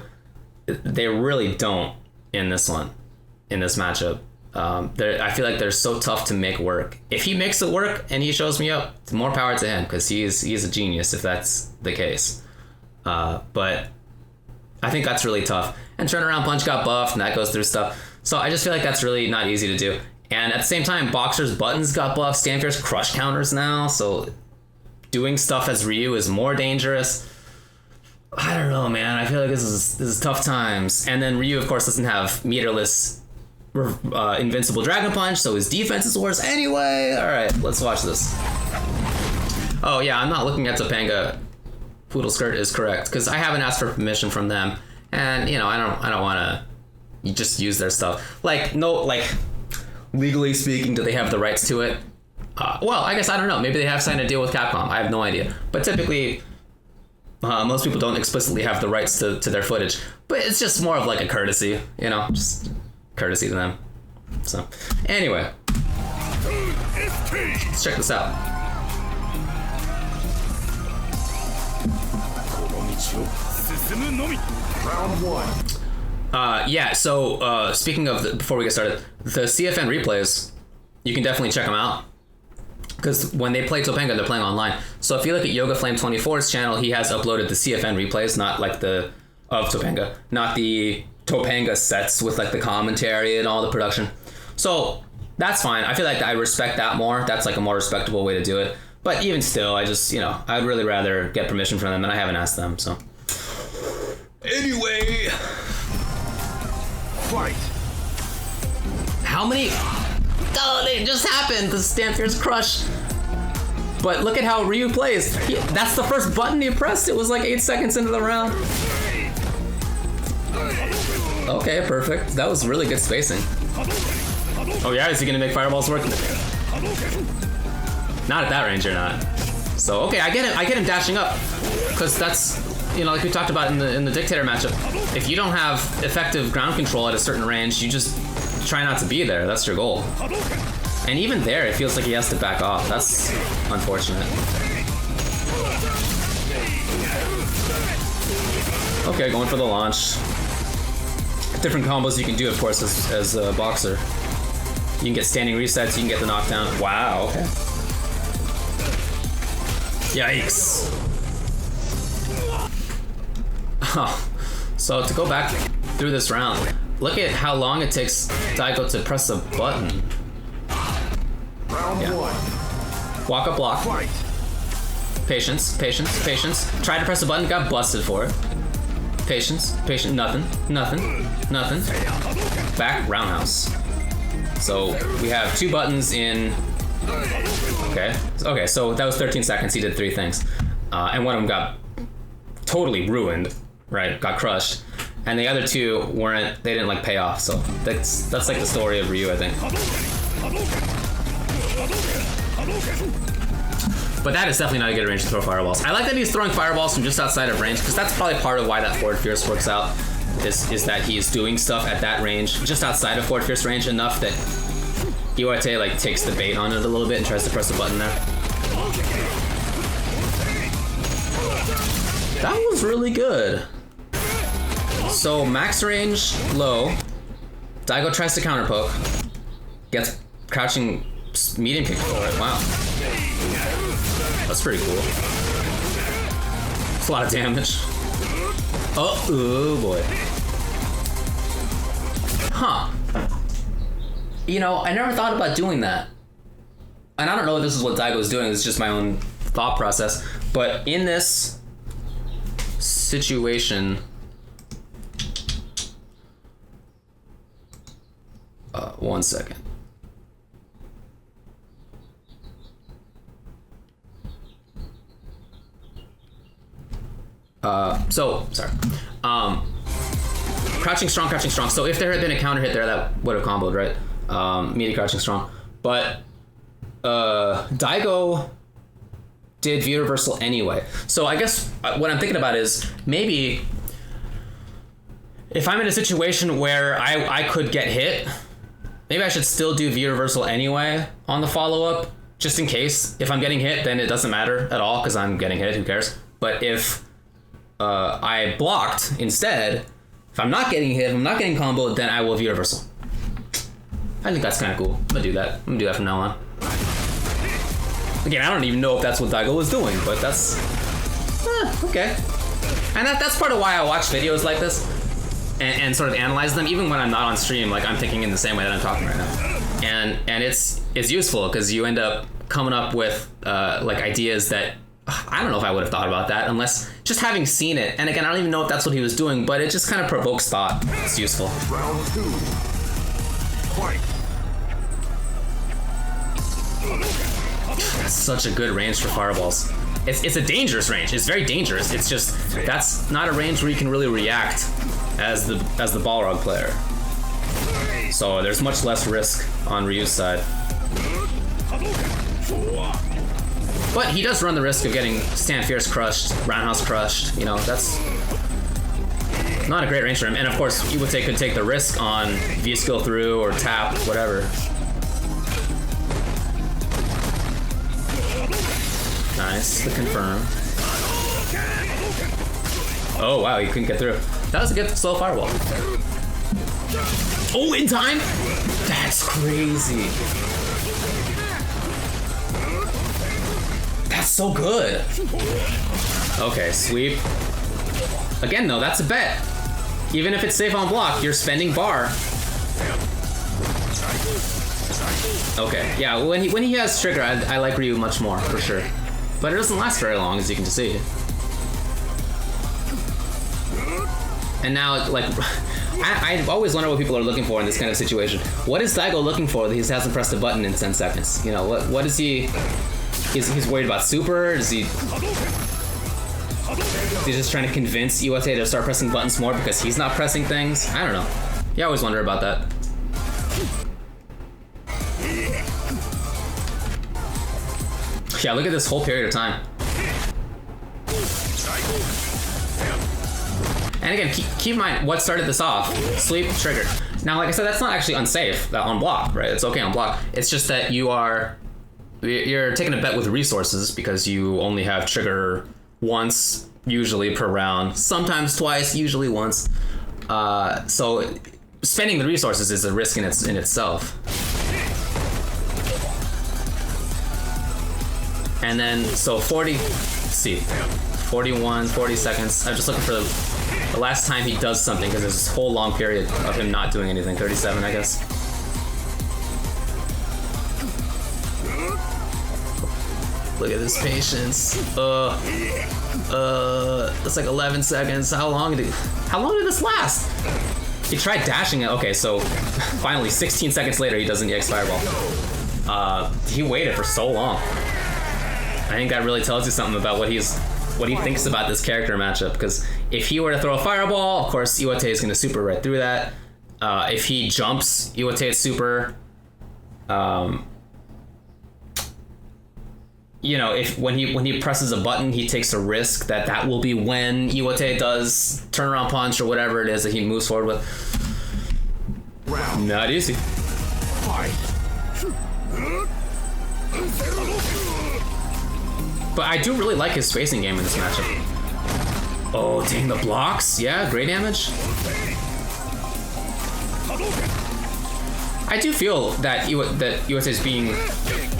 Speaker 1: they really don't in this matchup. I feel like they're so tough to make work. If he makes it work and he shows me up, more power to him, because he's a genius if that's the case. But I think that's really tough. And Turnaround Punch got buffed, and that goes through stuff. So I just feel like that's really not easy to do. And at the same time, Boxer's buttons got buffed, Stand Fierce crush counters now, so doing stuff as Ryu is more dangerous. I don't know, man. I feel like this is tough times. And then Ryu, of course, doesn't have meterless invincible Dragon Punch, so his defense is worse anyway. All right, let's watch this. Oh yeah, I'm not looking at Topanga. Poodle Skirt is correct, because I haven't asked for permission from them, and you know I don't want to just use their stuff. Like legally speaking, do they have the rights to it? Well, I guess I don't know. Maybe they have signed a deal with Capcom. I have no idea. But typically, most people don't explicitly have the rights to their footage. But it's just more of like a courtesy, you know, just courtesy to them. So, anyway, let's check this out.
Speaker 2: Round 1.
Speaker 1: Yeah, so speaking of, before we get started, the CFN replays, you can definitely check them out. Because when they play Topanga, they're playing online. So if you look at Yoga Flame 24's channel, he has uploaded the CFN replays, not like of Topanga, not the Topanga sets with like the commentary and all the production. So that's fine. I feel like I respect that more. That's like a more respectable way to do it. But even still, I just, I'd really rather get permission from them, and I haven't asked them, so. Anyway.
Speaker 2: Fight.
Speaker 1: How many? Oh, it just happened. The Stand Fierce crush. But look at how Ryu plays. That's the first button he pressed. It was like 8 seconds into the round. Okay, perfect. That was really good spacing. Oh yeah, is he gonna make fireballs work? Not at that range, or not. So okay, I get him dashing up, because that's, like we talked about in the Dictator matchup. If you don't have effective ground control at a certain range, you just try not to be there. That's your goal. And even there, it feels like he has to back off. That's unfortunate. Okay, going for the launch. Different combos you can do, of course, as a boxer. You can get standing resets, you can get the knockdown. Wow, okay. Yikes. Oh, so to go back through this round, look at how long it takes Daigo to press a button.
Speaker 2: Round one.
Speaker 1: Walk up block.
Speaker 2: Fight.
Speaker 1: Patience, patience, patience. Tried to press a button, got busted for it. Patience, patience, nothing, nothing, nothing. Back, roundhouse. So we have 2 buttons in. Okay, okay, so that was 13 seconds. He did 3 things. And one of them got totally ruined, right? Got crushed. And the other 2 weren't, they didn't like pay off. So that's like the story of Ryu, I think. But that is definitely not a good range to throw fireballs. I like that he's throwing fireballs from just outside of range, because that's probably part of why that forward fierce works out, is that he's doing stuff at that range, just outside of forward fierce range enough that Iwate like takes the bait on it a little bit and tries to press the button there. That was really good. So max range low. Daigo tries to counter poke. Gets crouching medium kick for it. Wow. That's pretty cool. It's a lot of damage. Oh boy. Huh. You know, I never thought about doing that. And I don't know if this is what Daigo is doing, it's just my own thought process. But in this situation, one second. Sorry. Crouching strong, crouching strong. So if there had been a counter hit there, that would have comboed, right? Meaty crouching strong. But Daigo did view reversal anyway. So I guess what I'm thinking about is maybe if I'm in a situation where I could get hit, maybe I should still do view reversal anyway on the follow-up, just in case. If I'm getting hit, then it doesn't matter at all because I'm getting hit, who cares? But if I blocked instead, if I'm not getting hit, if I'm not getting comboed, then I will view reversal. I think that's kind of cool. I'm gonna do that. I'm gonna do that from now on. Again, I don't even know if that's what Daigo was doing, but that's okay. And that's part of why I watch videos like this and sort of analyze them, even when I'm not on stream. Like I'm thinking in the same way that I'm talking right now, and it's useful because you end up coming up with like ideas that I don't know if I would have thought about that unless just having seen it. And again, I don't even know if that's what he was doing, but it just kind of provokes thought. It's useful.
Speaker 2: Round 2. Fight.
Speaker 1: That's such a good range for fireballs. It's a dangerous range. It's very dangerous. It's just that's not a range where you can really react as the Balrog player. So there's much less risk on Ryu's side. But he does run the risk of getting stand fierce crushed, roundhouse crushed. You know, that's not a great range for him. And of course, Iwate could take the risk on V-skill through or tap, whatever. Nice, the confirm. Oh wow, he couldn't get through. That was a good slow fireball. Oh, in time? That's crazy. That's so good. Okay, sweep. Again though, that's a bet. Even if it's safe on block, you're spending bar. Okay, yeah, when he has trigger, I like Ryu much more, for sure. But it doesn't last very long, as you can see. And now, like, I always wonder what people are looking for in this kind of situation. What is Daigo looking for that he hasn't pressed a button in 10 seconds? You know, what is he... He's worried about super? Is he just trying to convince Iwate to start pressing buttons more because he's not pressing things? I don't know. You always wonder about that. Yeah, look at this whole period of time. And again, keep in mind what started this off. Sleep, trigger. Now, like I said, that's not actually unsafe on block, right? It's okay on block. It's just that you're taking a bet with resources because you only have trigger once, usually per round, sometimes twice, usually once. So spending the resources is a risk in itself. And then, so 40 seconds. I'm just looking for the last time he does something, because there's this whole long period of him not doing anything. 37, I guess. Look at this patience. That's like 11 seconds. How long did this last? He tried dashing it. Okay, so finally 16 seconds later he does an EX Fireball. He waited for so long. I think that really tells you something about what he thinks about this character matchup, because if he were to throw a fireball, of course Iwate is going to super right through that. If he jumps, Iwate's super. You know, if when he presses a button, he takes a risk that will be when Iwate does turnaround punch or whatever it is that he moves forward with.
Speaker 2: Round.
Speaker 1: Not easy. But I do really like his spacing game in this matchup. Oh, dang, the blocks. Yeah, great damage. I do feel that Iwate is being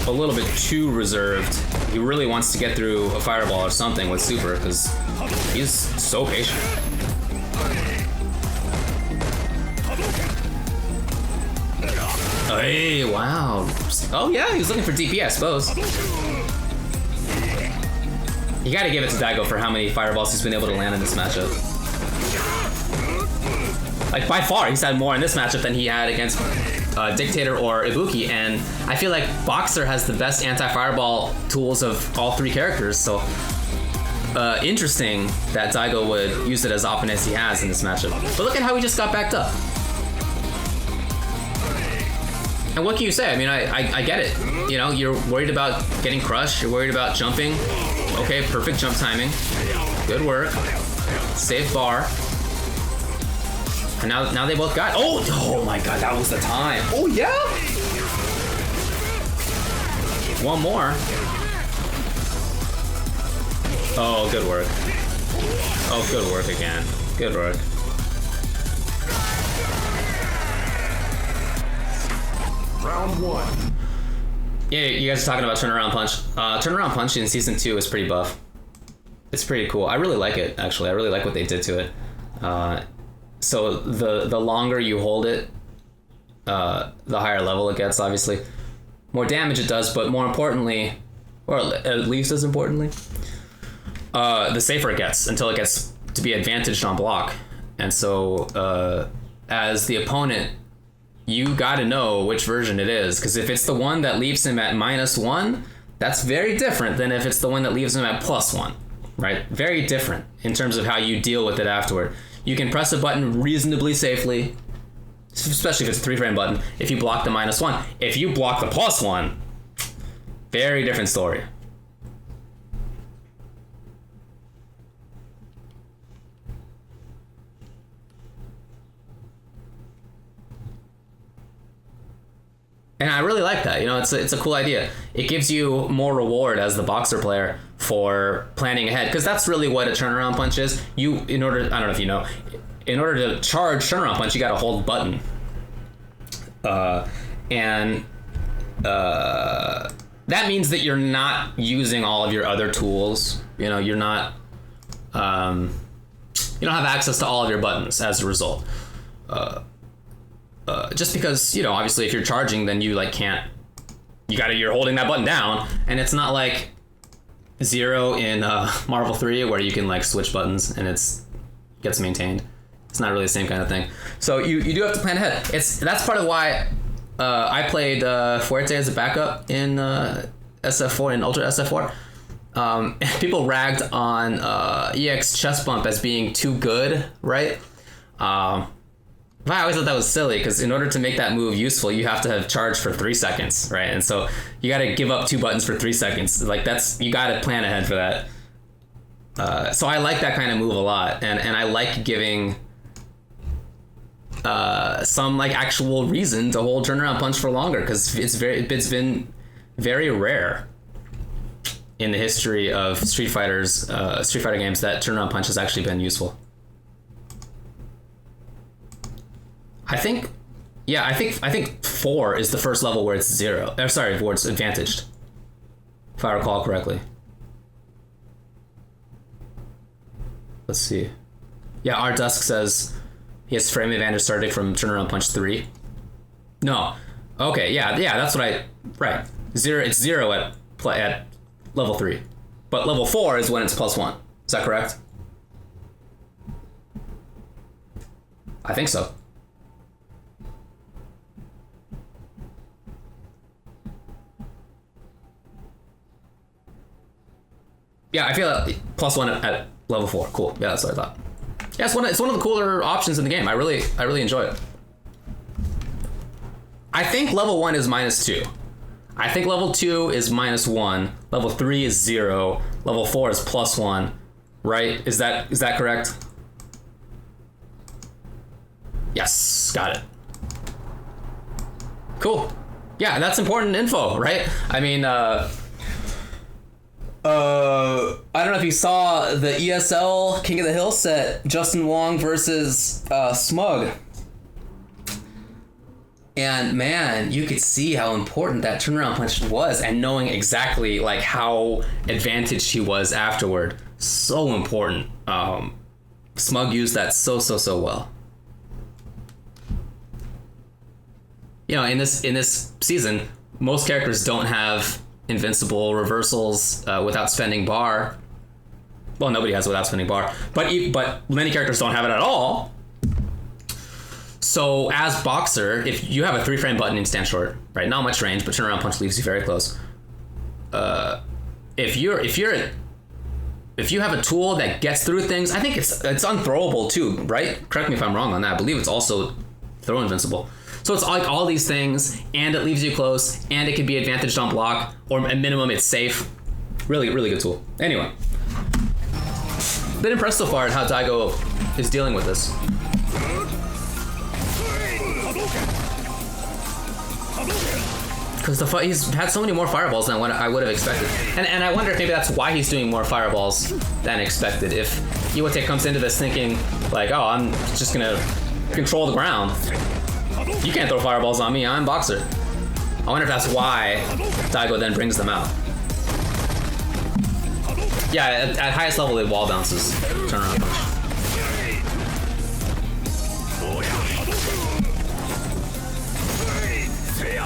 Speaker 1: a little bit too reserved. He really wants to get through a fireball or something with super, because he's so patient. Hey, wow. Oh yeah, he was looking for DP, I suppose. You gotta give it to Daigo for how many fireballs he's been able to land in this matchup. Like, by far, he's had more in this matchup than he had against Dictator or Ibuki, and I feel like Boxer has the best anti-fireball tools of all three characters, so interesting that Daigo would use it as often as he has in this matchup. But look at how he just got backed up. And what can you say? I mean, I get it. You know, you're worried about getting crushed, you're worried about jumping. Okay, perfect jump timing. Good work. Safe bar. And now they both got. Oh my god, that was the time. Oh yeah. One more. Oh, good work. Oh, good work again. Good work.
Speaker 2: Round one.
Speaker 1: Yeah, you guys are talking about turnaround punch. Turnaround punch in season 2 is pretty buff. It's pretty cool. I really like it, actually. I really like what they did to it. So the longer you hold it, the higher level it gets, obviously. More damage it does, but more importantly, or at least as importantly, the safer it gets until it gets to be advantaged on block. And so as the opponent, you gotta know which version it is, because if it's the one that leaves him at -1, that's very different than if it's the one that leaves him at +1, right? Very different in terms of how you deal with it afterward. You can press a button reasonably safely, especially if it's a 3-frame button, if you block the -1. If you block the +1, very different story. And I really like that. You know, it's a cool idea. It gives you more reward as the boxer player for planning ahead, because that's really what a turnaround punch is. I don't know if you know, in order to charge turnaround punch, you got to hold button. That means that you're not using all of your other tools. You know, you're not, you don't have access to all of your buttons as a result. Just because, you know, obviously if you're charging, then you you're holding that button down, and it's not like Zero in Marvel 3 where you can like switch buttons and gets maintained. It's not really the same kind of thing. So you do have to plan ahead. That's part of why I played Fuerte as a backup in SF4 and Ultra SF4. People ragged on EX chest bump as being too good, right? But I always thought that was silly, because in order to make that move useful, you have to have charged for 3 seconds, right? And so you got to give up 2 buttons for 3 seconds. Like you got to plan ahead for that. So I like that kind of move a lot, and I like giving some like actual reason to hold turnaround punch for longer, because it's been very rare in the history of Street Fighter games that turnaround punch has actually been useful. I think 4 is the first level where it's 0. Where it's advantaged, if I recall correctly. Let's see. Yeah, R Dusk says he has frame advantage starting from turnaround punch 3. No. Okay, yeah, that's what right. 0, it's 0 at level 3. But level 4 is when it's +1. Is that correct? I think so. Yeah, I feel like +1 at level 4. Cool. Yeah, that's what I thought. Yeah, it's one of the cooler options in the game. I really enjoy it. I think level 1 is -2. I think level 2 is -1. Level 3 is 0. Level 4 is +1. Right? Is that correct? Yes, got it. Cool. Yeah, that's important info, right? I mean, I don't know if you saw the ESL King of the Hill set, Justin Wong versus Smug. And man, you could see how important that turnaround punch was, and knowing exactly like how advantaged he was afterward. So important. Smug used that so well. You know, in this season, most characters don't have invincible reversals without spending bar. Well, nobody has without spending bar, but many characters don't have it at all. So as boxer, if you have a 3-frame button and stand short, right, not much range, but turnaround punch leaves you very close. If you have a tool that gets through things, I think it's unthrowable too, right? Correct me if I'm wrong on that. I believe it's also throw invincible. So it's like all these things, and it leaves you close, and it can be advantaged on block, or at minimum it's safe. Really good tool. Anyway, been impressed so far at how Daigo is dealing with this. Because he's had so many more fireballs than what I would have expected. And I wonder if maybe that's why he's doing more fireballs than expected. If Iwate comes into this thinking, like, oh, I'm just going to control the ground. You can't throw fireballs on me, I'm boxer. I wonder if that's why Daigo then brings them out. Yeah, at highest level it wall bounces. Turnaround punch.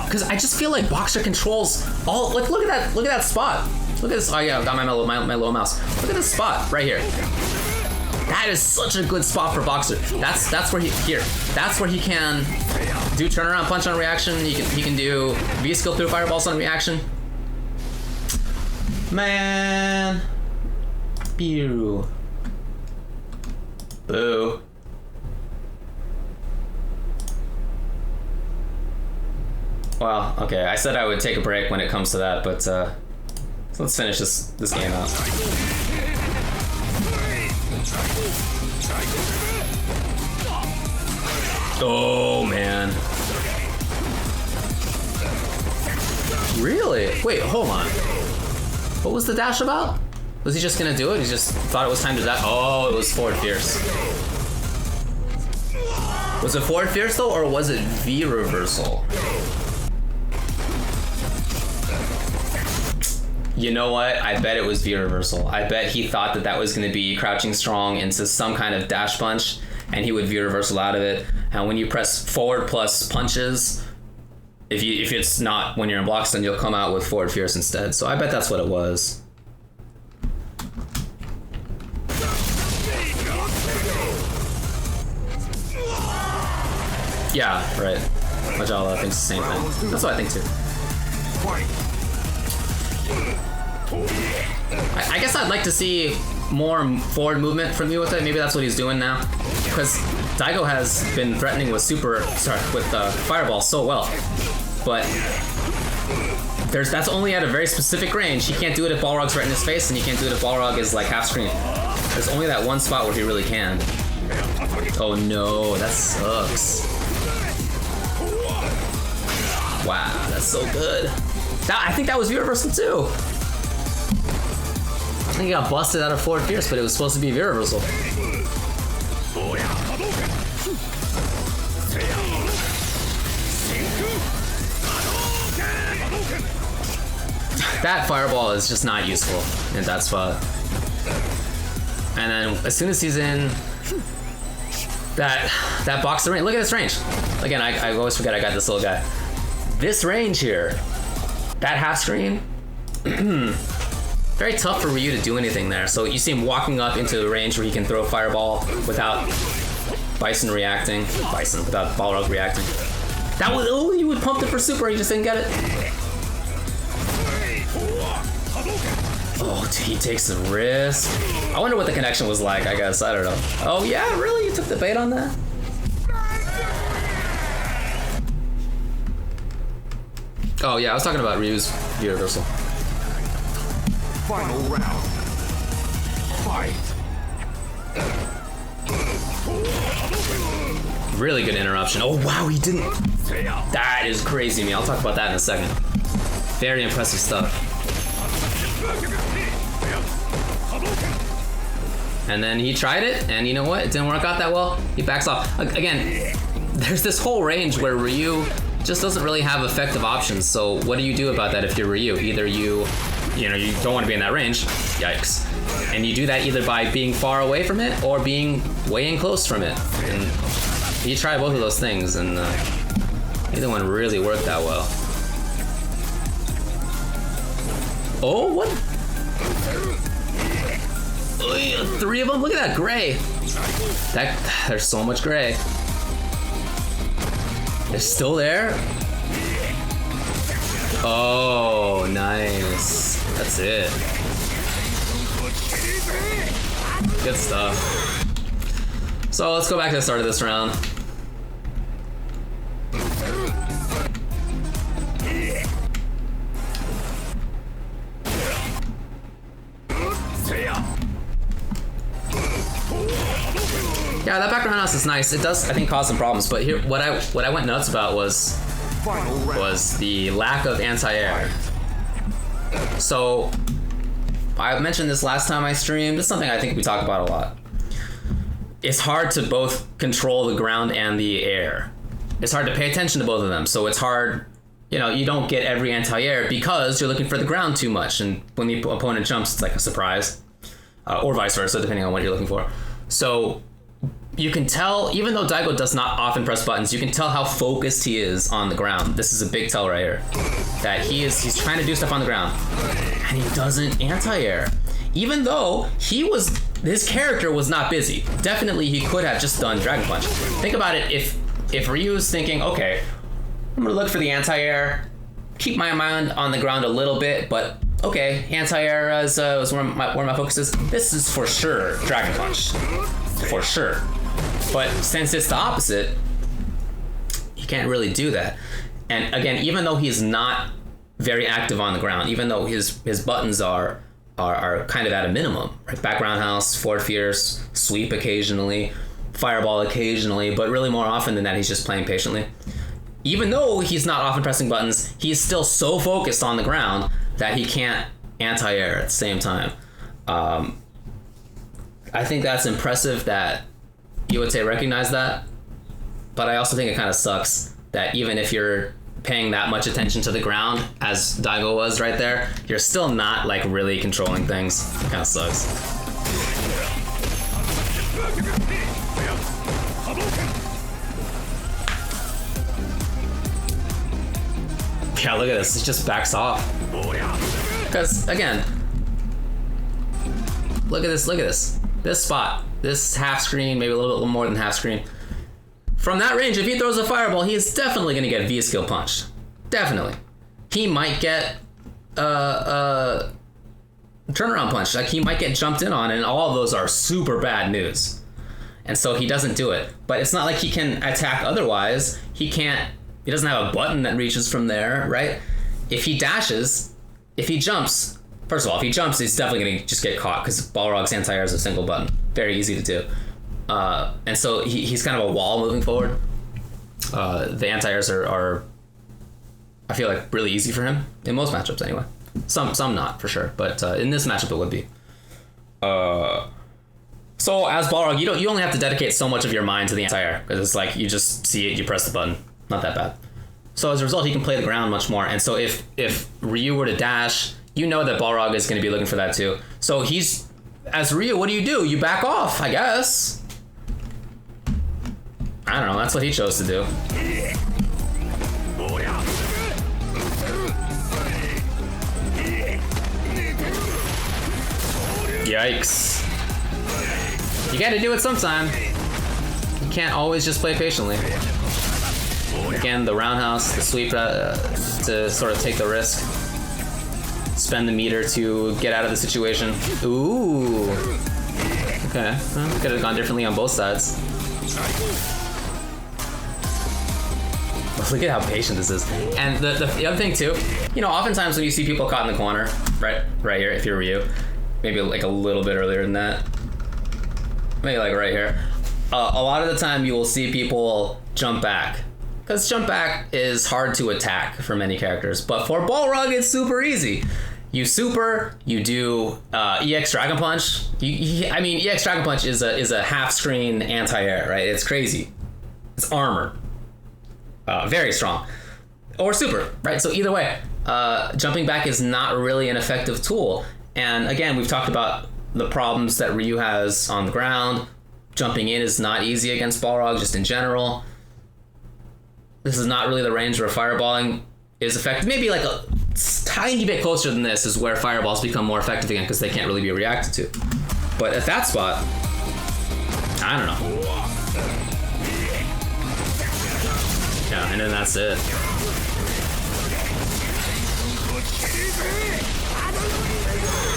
Speaker 1: Because I just feel like boxer controls all. Like, look at that spot. Look at this. Oh yeah, I got my low mouse. Look at this spot right here. That is such a good spot for boxer. That's where that's where he can do turnaround punch on reaction. He can do V skill through fireballs on reaction. Man, Boo. Boo. Well, okay, I said I would take a break when it comes to that, but so let's finish this game out. Oh, man. Really? Wait, hold on. What was the dash about? Was he just gonna do it? He just thought it was time to dash? Oh, it was forward fierce. Was it forward fierce though, or was it V reversal? You know what? I bet it was V reversal. I bet he thought that was going to be crouching strong into some kind of dash punch, and he would V reversal out of it. And when you press forward plus punches, if it's not when you're in blocks, then you'll come out with forward fierce instead. So I bet that's what it was. Yeah, right. Majala thinks the same thing. That's what I think too. I guess I'd like to see more forward movement from you with it. Maybe that's what he's doing now, because Daigo has been threatening with fireball so well, but that's only at a very specific range. He can't do it if Balrog's right in his face, and he can't do it if Balrog is like half screen. There's only that one spot where he really can. Oh no, that sucks. Wow, that's so good. I think that was V-reversal too. I think he got busted out of forward fierce, but it was supposed to be V-reversal. That fireball is just not useful in that spot. And then as soon as he's in that box of range, look at this range. Again, I always forget I got this little guy. This range here, that half screen, very tough for Ryu to do anything there. So you see him walking up into a range where he can throw a fireball without Bison reacting. Bison, without Balrog reacting. That was, oh, you would pump it for super, he just didn't get it. Oh, he takes the risk. I wonder what the connection was like, I guess. I don't know. Oh, yeah, really? You took the bait on that? Oh, yeah, I was talking about Ryu's V-reversal.
Speaker 2: Final round. Fight.
Speaker 1: Really good interruption. Oh, wow, he didn't. That is crazy, man. I'll talk about that in a second. Very impressive stuff. And then he tried it, and you know what? It didn't work out that well. He backs off. Again, there's this whole range where Ryu just doesn't really have effective options. So what do you do about that if you're Ryu? Either you don't want to be in that range. Yikes. And you do that either by being far away from it or being way in close from it. And you try both of those things, and neither one really worked that well. Oh, what? Three of them? Look at that gray. There's so much gray. It's still there? Oh, nice. That's it. Good stuff. So let's go back to the start of this round. Yeah, that background house is nice. It does, I think, cause some problems. But here, what I went nuts about was the lack of anti-air. So I mentioned this last time I streamed. This is something I think we talk about a lot. It's hard to both control the ground and the air. It's hard to pay attention to both of them. So it's hard, you don't get every anti-air because you're looking for the ground too much. And when the opponent jumps, it's like a surprise. Or vice versa, depending on what you're looking for. So you can tell, even though Daigo does not often press buttons, you can tell how focused he is on the ground. This is a big tell right here. That he's trying to do stuff on the ground. And he doesn't anti-air. Even though his character was not busy. Definitely he could have just done Dragon Punch. Think about it, if Ryu's thinking, okay, I'm gonna look for the anti-air, keep my mind on the ground a little bit, but okay, anti-air is where my focus is. This is for sure Dragon Punch. For sure. But since it's the opposite, he can't really do that. And again, even though he's not very active on the ground, even though his buttons are kind of at a minimum, right? Background house, forward fierce, sweep occasionally, fireball occasionally, but really more often than that, he's just playing patiently. Even though he's not often pressing buttons, he's still so focused on the ground that he can't anti-air at the same time. I think that's impressive that you would say recognize that, but I also think it kind of sucks that even if you're paying that much attention to the ground, as Daigo was right there, you're still not like really controlling things. It kind of sucks. Yeah, look at this. It just backs off. Because again, look at this. This spot, this half screen, maybe a little bit more than half screen. From that range, if he throws a fireball, he is definitely going to get V-skill punched. Definitely. He might get turnaround punch. Like he might get jumped in on, and all of those are super bad news. And so he doesn't do it. But it's not like he can attack otherwise. He doesn't have a button that reaches from there, right? If he dashes, if he jumps, first of all, if he jumps, he's definitely going to just get caught because Balrog's anti-air is a single button. Very easy to do. And so he's kind of a wall moving forward. The anti-airs are, I feel like, really easy for him in most matchups anyway. Some not for sure, but in this matchup it would be. So as Balrog, you only have to dedicate so much of your mind to the anti-air, because it's like you just see it, you press the button, not that bad. So as a result, he can play the ground much more. And so if Ryu were to dash, you know that Balrog is going to be looking for that too. So as Ryu, what do? You back off, I guess. I don't know, that's what he chose to do. Yikes. You gotta do it sometime. You can't always just play patiently. Again, the roundhouse, the sweep to sort of take the risk. Spend the meter to get out of the situation. Ooh. Okay, well, could have gone differently on both sides. Look at how patient this is. And the other thing too, oftentimes when you see people caught in the corner, right here, if you're Ryu, maybe like a little bit earlier than that, maybe like right here, a lot of the time you will see people jump back. Because jump back is hard to attack for many characters, but for Balrog it's super easy. You super, you do EX Dragon Punch. EX Dragon Punch is a half screen anti-air, right? It's crazy. It's armor. Very strong. Or super, right? So either way, jumping back is not really an effective tool. And again, we've talked about the problems that Ryu has on the ground. Jumping in is not easy against Balrog, just in general. This is not really the range where fireballing is effective. Maybe like a tiny bit closer than this is where fireballs become more effective again, because they can't really be reacted to. But at that spot, I don't know. Yeah, and then that's it.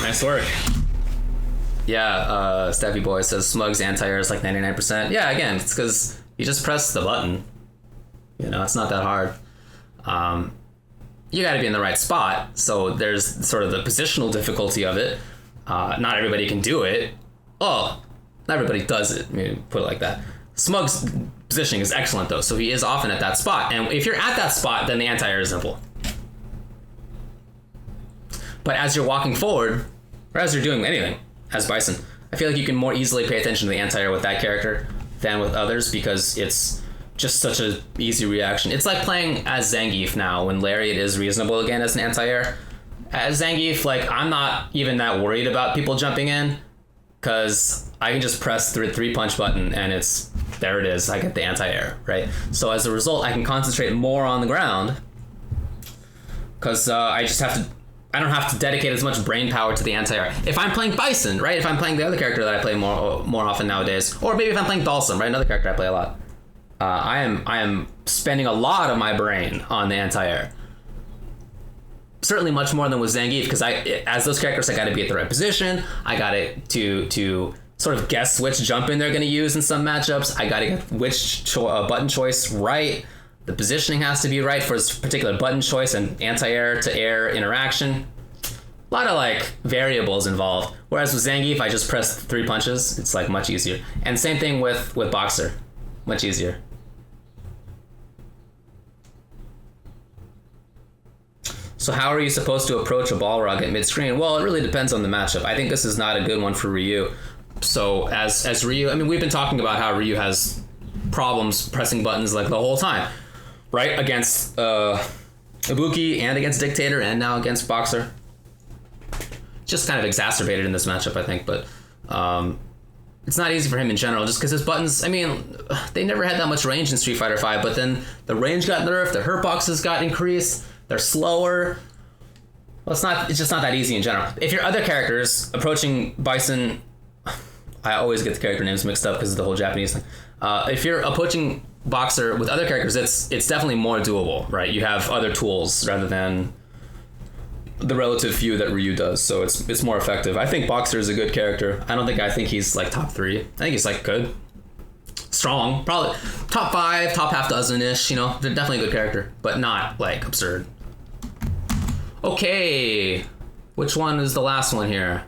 Speaker 1: Nice work. Yeah, Steffi Boy says Smug's anti-air is like 99%. Yeah, again, it's because you just press the button. It's not that hard. You got to be in the right spot, so there's sort of the positional difficulty of it. Not everybody can do it. Oh, not everybody does it. Put it like that. Smug's positioning is excellent though, so he is often at that spot. And if you're at that spot, then the anti-air is simple. But as you're walking forward, or as you're doing anything, as Bison, I feel like you can more easily pay attention to the anti-air with that character than with others, because it's just such an easy reaction. It's like playing as Zangief now, when Lariat is reasonable again as an anti-air. As Zangief, I'm not even that worried about people jumping in, because I can just press the 3-punch button and there it is, I get the anti-air, right? So as a result, I can concentrate more on the ground, because I don't have to dedicate as much brain power to the anti-air. If I'm playing Bison, right? If I'm playing the other character that I play more often nowadays, or maybe if I'm playing Dalsum, right? Another character I play a lot. I am spending a lot of my brain on the anti-air. Certainly much more than with Zangief, because as those characters, I got to be at the right position. I got to sort of guess which jump in they're going to use in some matchups. I got to get which button choice right. The positioning has to be right for this particular button choice and anti-air to air interaction. A lot of variables involved. Whereas with Zangief, I just press 3 punches. It's much easier. And same thing with Boxer. Much easier. So how are you supposed to approach a Balrog at mid-screen? Well, it really depends on the matchup. I think this is not a good one for Ryu. So as Ryu, we've been talking about how Ryu has problems pressing buttons the whole time, right? Against Ibuki and against Dictator and now against Boxer. Just kind of exacerbated in this matchup, I think, but it's not easy for him in general, just because his buttons, they never had that much range in Street Fighter V, but then the range got nerfed, the hurt boxes got increased, they're slower. Well, it's just not that easy in general. If your other characters approaching Bison, I always get the character names mixed up because of the whole Japanese thing. If you're approaching Boxer with other characters, it's definitely more doable, right? You have other tools rather than the relative few that Ryu does, so it's more effective. I think Boxer is a good character. I think he's top 3. I think he's good, strong, probably top 5, top half dozen-ish. They're definitely a good character, but not absurd. Okay, which one is the last one here?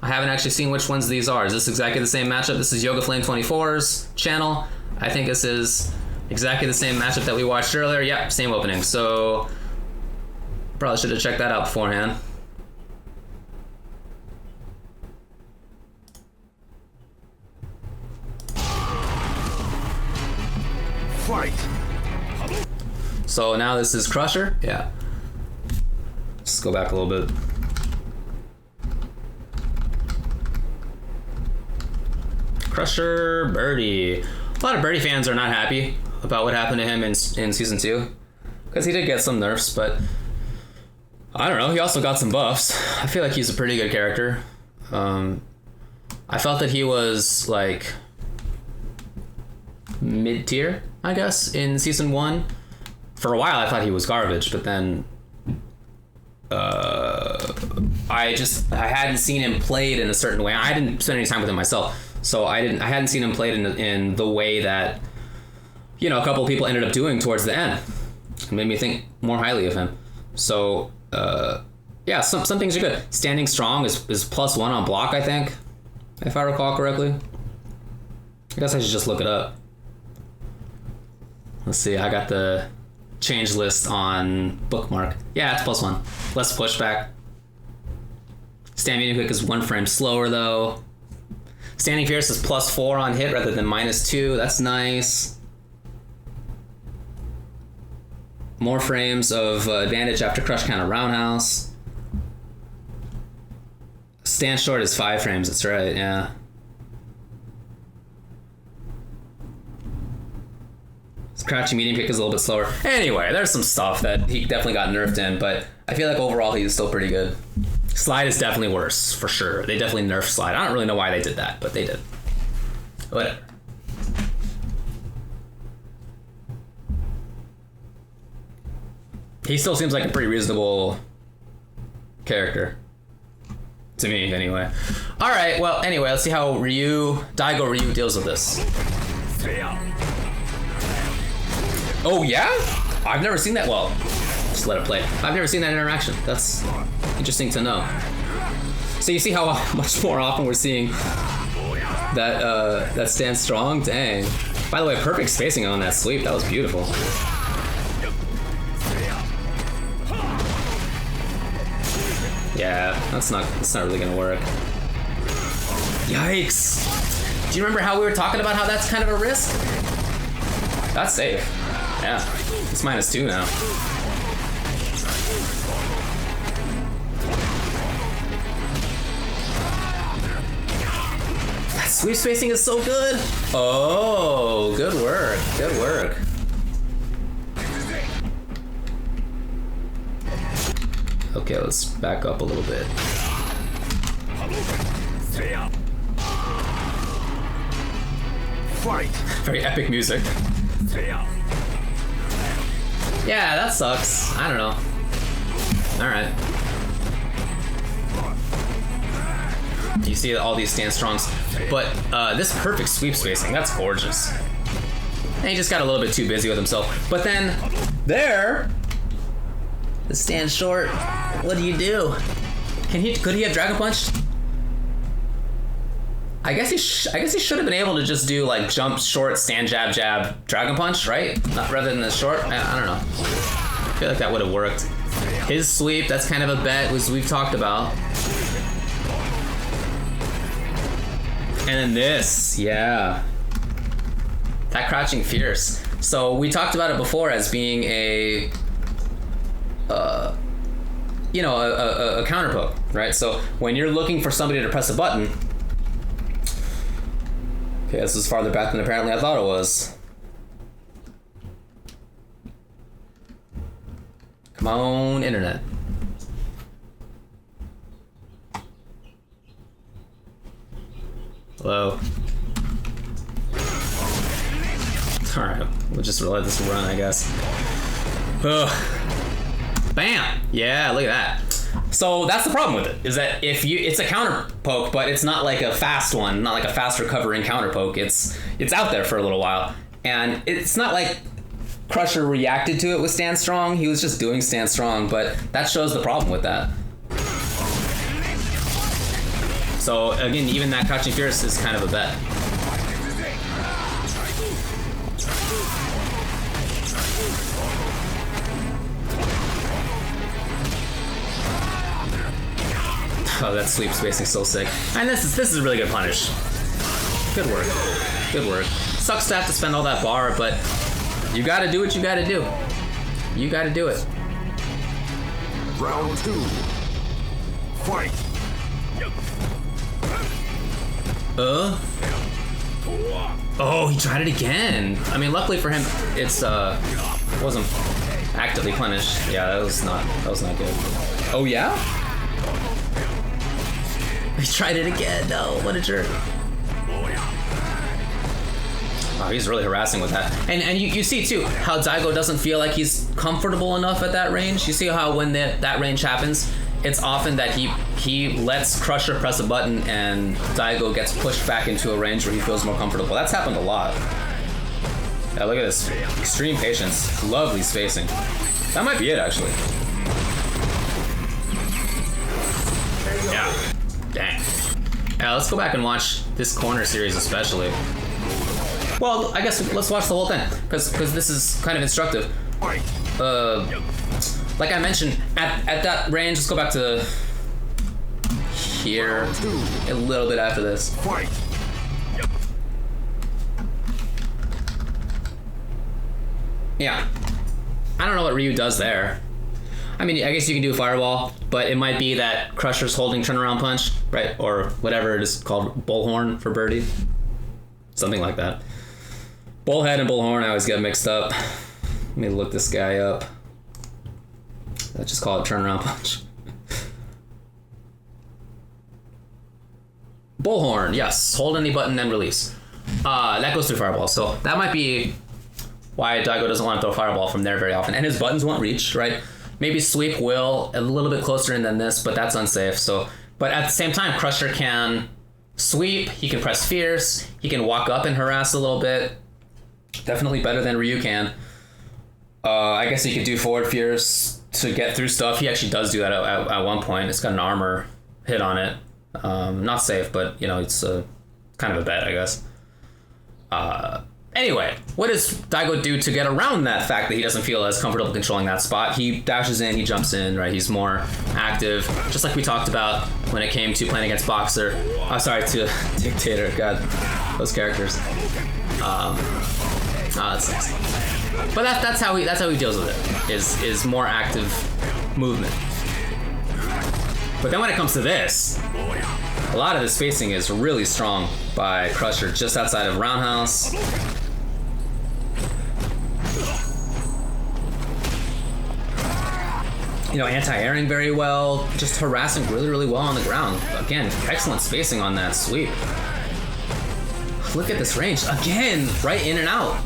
Speaker 1: I haven't actually seen which ones these are. Is this exactly the same matchup? This is Yoga Flame 24's channel. I think this is exactly the same matchup that we watched earlier. Yep, same opening. So probably should have checked that out beforehand.
Speaker 2: Fight.
Speaker 1: So now this is Crusher. Yeah. Let's go back a little bit. Crusher, Birdie. A lot of Birdie fans are not happy about what happened to him in season 2, because he did get some nerfs, but I don't know. He also got some buffs. I feel like he's a pretty good character. I felt that he was like mid-tier, I guess, in season 1. For a while, I thought he was garbage, but then I hadn't seen him played in a certain way. I didn't spend any time with him myself, so I hadn't seen him played in the way that, you know, a couple of people ended up doing towards the end. It made me think more highly of him. So yeah, some things are good. Standing strong is +1 on block, I think, if I recall correctly. I guess I should just look it up. Let's see, I got the change list on bookmark. Yeah, it's +1. Less pushback. Stand medium quick is 1 frame slower though. Standing fierce is +4 on hit rather than -2. That's nice. More frames of advantage after crush counter roundhouse. Stand short is 5 frames, that's right, yeah. Crouching medium kick is a little bit slower. Anyway, there's some stuff that he definitely got nerfed in, but I feel like overall he's still pretty good. Slide is definitely worse, for sure. They definitely nerfed Slide. I don't really know why they did that, but they did. Whatever. He still seems like a pretty reasonable character. To me, anyway. Alright, well, anyway, let's see how Daigo Ryu deals with this. Oh, yeah? I've never seen that. Well, just let it play. I've never seen that interaction. That's interesting to know. So you see how much more often we're seeing that stand strong? Dang. By the way, perfect spacing on that sweep. That was beautiful. Yeah, that's not really gonna work. Yikes. Do you remember how we were talking about how that's kind of a risk? That's safe. Yeah, it's -2 now. That sweep spacing is so good. Oh, good work, good work. Okay, let's back up a little bit.
Speaker 2: Fight.
Speaker 1: Very epic music. Yeah, that sucks. I don't know. Alright. You see all these stand strongs. But this perfect sweep spacing, that's gorgeous. And he just got a little bit too busy with himself. But then, the stand short. What do you do? Could he have Dragon Punched? I guess he should have been able to just do like jump, short, stand, jab, jab, Dragon Punch, right? Rather than the short. I don't know. I feel like that would have worked. His sweep, that's kind of a bet, as we've talked about. And then this, yeah. That crouching fierce. So we talked about it before as being a counter poke, right? So when you're looking for somebody to press a button. Okay, this is farther back than apparently I thought it was. Come on, internet. Hello. Alright, we'll just let this run, I guess. Ugh. Bam! Yeah, look at that. So that's the problem with it, is that it's a counter poke, but it's not like a fast one, not like a fast recovering counter poke. It's out there for a little while. And it's not like Crusher reacted to it with Stand Strong. He was just doing Stand Strong, but that shows the problem with that. So again, even that Crouching Fierce is kind of a bet. Oh, that sweep spacing so sick. And this is a really good punish. Good work. Good work. Sucks to have to spend all that bar, but you gotta do what you gotta do. You gotta do it.
Speaker 2: Round 2. Fight.
Speaker 1: Oh, he tried it again. I mean, luckily for him, it's wasn't actively punished. Yeah, that was not good. Oh yeah? He tried it again. No, what a jerk. Wow, he's really harassing with that. And you see too how Daigo doesn't feel like he's comfortable enough at that range. You see how when that range happens, it's often that he lets Crusher press a button and Daigo gets pushed back into a range where he feels more comfortable. That's happened a lot. Yeah, look at this. Extreme patience. Lovely spacing. That might be it, actually. Yeah. Dang. Yeah, let's go back and watch this corner series especially. Well, I guess let's watch the whole thing, because this is kind of instructive. Like I mentioned, at that range, let's go back to here, a little bit after this. Yeah. I don't know what Ryu does there. I mean, I guess you can do Fireball, but it might be that Crusher's holding Turnaround Punch, right? Or whatever it is called, Bullhorn for Birdie. Something like that. Bullhead and Bullhorn, I always get mixed up. Let me look this guy up. Let's just call it Turnaround Punch. Bullhorn, yes. Hold any button and release. That goes through Fireball, so that might be why Daigo doesn't want to throw Fireball from there very often. And his buttons won't reach, right? Maybe Sweep will, a little bit closer in than this, but that's unsafe. So, but at the same time, Crusher can sweep, he can press Fierce, he can walk up and harass a little bit. Definitely better than Ryu can. I guess he could do forward Fierce to get through stuff. He actually does do that at one point. It's got an armor hit on it. Not safe, but you know, it's kind of a bet, I guess. Anyway, what does Daigo do to get around that fact that he doesn't feel as comfortable controlling that spot? He dashes in, he jumps in, right? He's more active, just like we talked about when it came to playing against Boxer. To Dictator. God, those characters. That sucks. But that's how he deals with it. Is more active movement. But then when it comes to this, a lot of the spacing is really strong by Crusher just outside of Roundhouse. You know, anti-airing very well, just harassing really, really well on the ground. Again, excellent spacing on that sweep. Look at this range. Again, right in and out.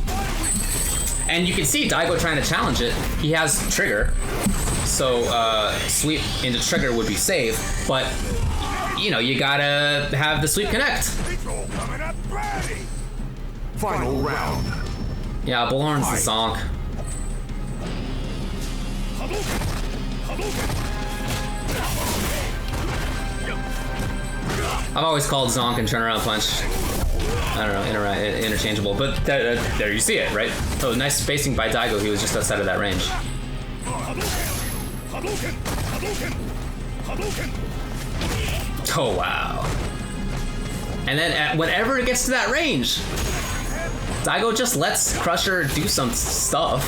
Speaker 1: And you can see Daigo trying to challenge it. He has trigger, so sweep into trigger would be safe, but you know, you gotta have the sweep connect.
Speaker 2: Final round.
Speaker 1: Yeah, Bullhorn's the zonk. I've always called zonk and turnaround punch, I don't know, interchangeable, but there you see it, right? Oh, nice spacing by Daigo. He was just outside of that range. Oh, wow. And then whenever it gets to that range, Daigo just lets Crusher do some stuff,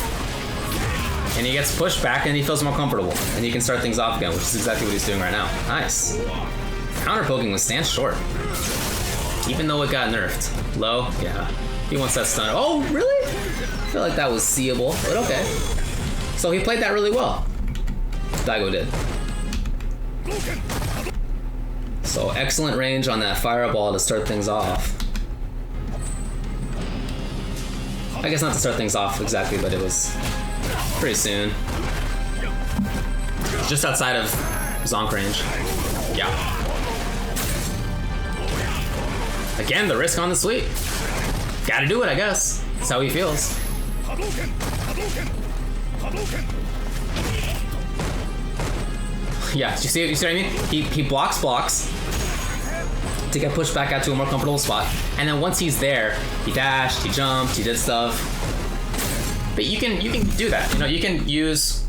Speaker 1: and he gets pushed back and he feels more comfortable, and he can start things off again, which is exactly what he's doing right now. Nice. Counter poking with stance short, even though it got nerfed. Low, yeah. He wants that stun. Oh, really? I feel like that was seeable, but okay. So he played that really well. Daigo did. So excellent range on that fireball to start things off. I guess not to start things off exactly, but it was pretty soon. Just outside of zonk range. Yeah. Again, the risk on the sweep. Gotta do it, I guess. That's how he feels. Yeah, you see what I mean? He blocks, to get pushed back out to a more comfortable spot. And then once he's there, he dashed, he jumped, he did stuff. But you can do that. You know, you can use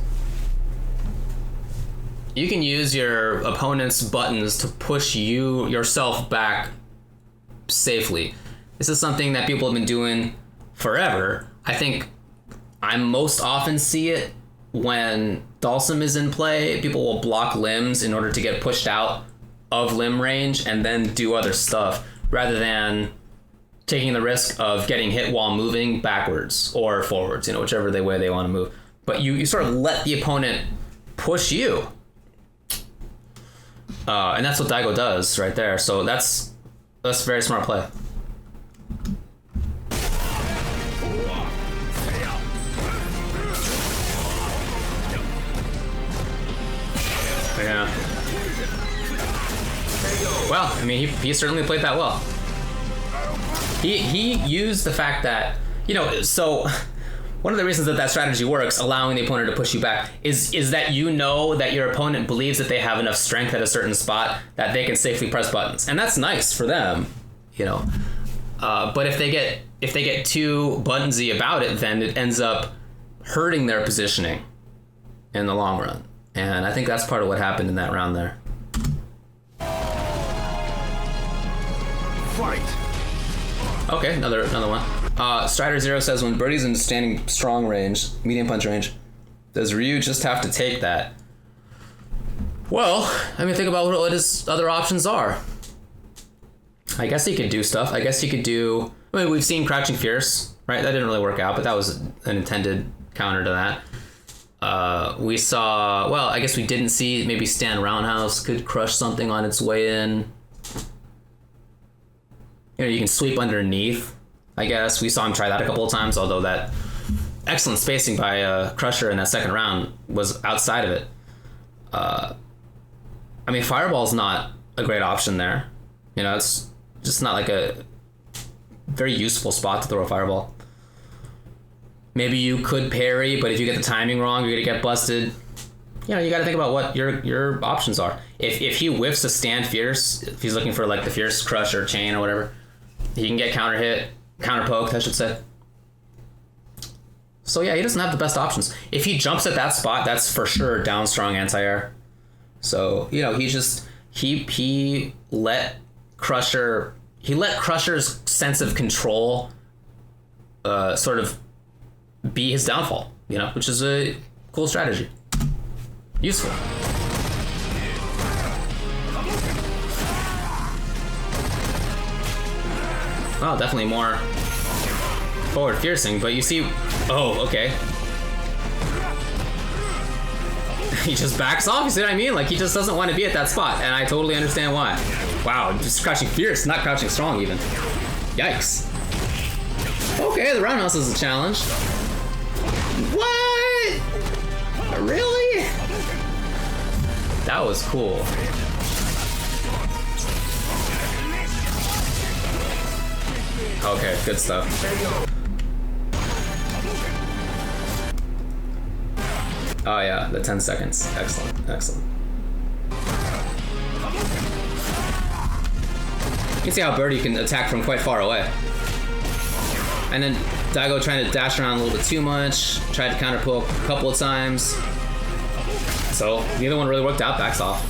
Speaker 1: your opponent's buttons to push yourself back safely. This is something that people have been doing forever. I think I most often see it when Dhalsim is in play. People will block limbs in order to get pushed out of limb range and then do other stuff, rather than taking the risk of getting hit while moving backwards or forwards, you know, whichever way they want to move. But you sort of let the opponent push you. And that's what Daigo does right there. So that's a very smart play. Yeah. Well, I mean, he certainly played that well. He used the fact that, you know, so one of the reasons that strategy works, allowing the opponent to push you back, is that you know that your opponent believes that they have enough strength at a certain spot that they can safely press buttons, and that's nice for them, you know. But if they get too buttonsy about it, then it ends up hurting their positioning in the long run. And I think that's part of what happened in that round there.
Speaker 2: Fight.
Speaker 1: Okay, another one. Strider Zero says, when Birdie's in standing strong range, medium punch range, does Ryu just have to take that? Well, I mean, think about what his other options are. I guess he could do stuff. I guess he could do... I mean, we've seen Crouching Fierce, right? That didn't really work out, but that was an intended counter to that. We saw... Well, I guess we didn't see maybe Stand Roundhouse could crush something on its way in. You know, you can sweep underneath, I guess. We saw him try that a couple of times, although that excellent spacing by Crusher in that second round was outside of it. I mean, Fireball's not a great option there. You know, it's just not like a very useful spot to throw a Fireball. Maybe you could parry, but if you get the timing wrong, you're going to get busted. You know, you got to think about what your options are. If he whiffs a Stand Fierce, if he's looking for like the Fierce Crush or Chain or whatever, he can get counter hit, counter poked, I should say. So yeah, he doesn't have the best options. If he jumps at that spot, that's for sure down strong anti-air. So, you know, he let Crusher's sense of control sort of be his downfall, you know, which is a cool strategy. Useful. Well, definitely more forward fiercing, but you see... Oh, okay. He just backs off, you see what I mean? Like, he just doesn't want to be at that spot, and I totally understand why. Wow, just crouching fierce, not crouching strong even. Yikes. Okay, the roundhouse is a challenge. What? Really? That was cool. Okay, good stuff. Oh yeah, the 10 seconds. Excellent, excellent. You can see how Birdie can attack from quite far away. And then Daigo trying to dash around a little bit too much, tried to counter poke a couple of times. So neither one really worked out, backs off.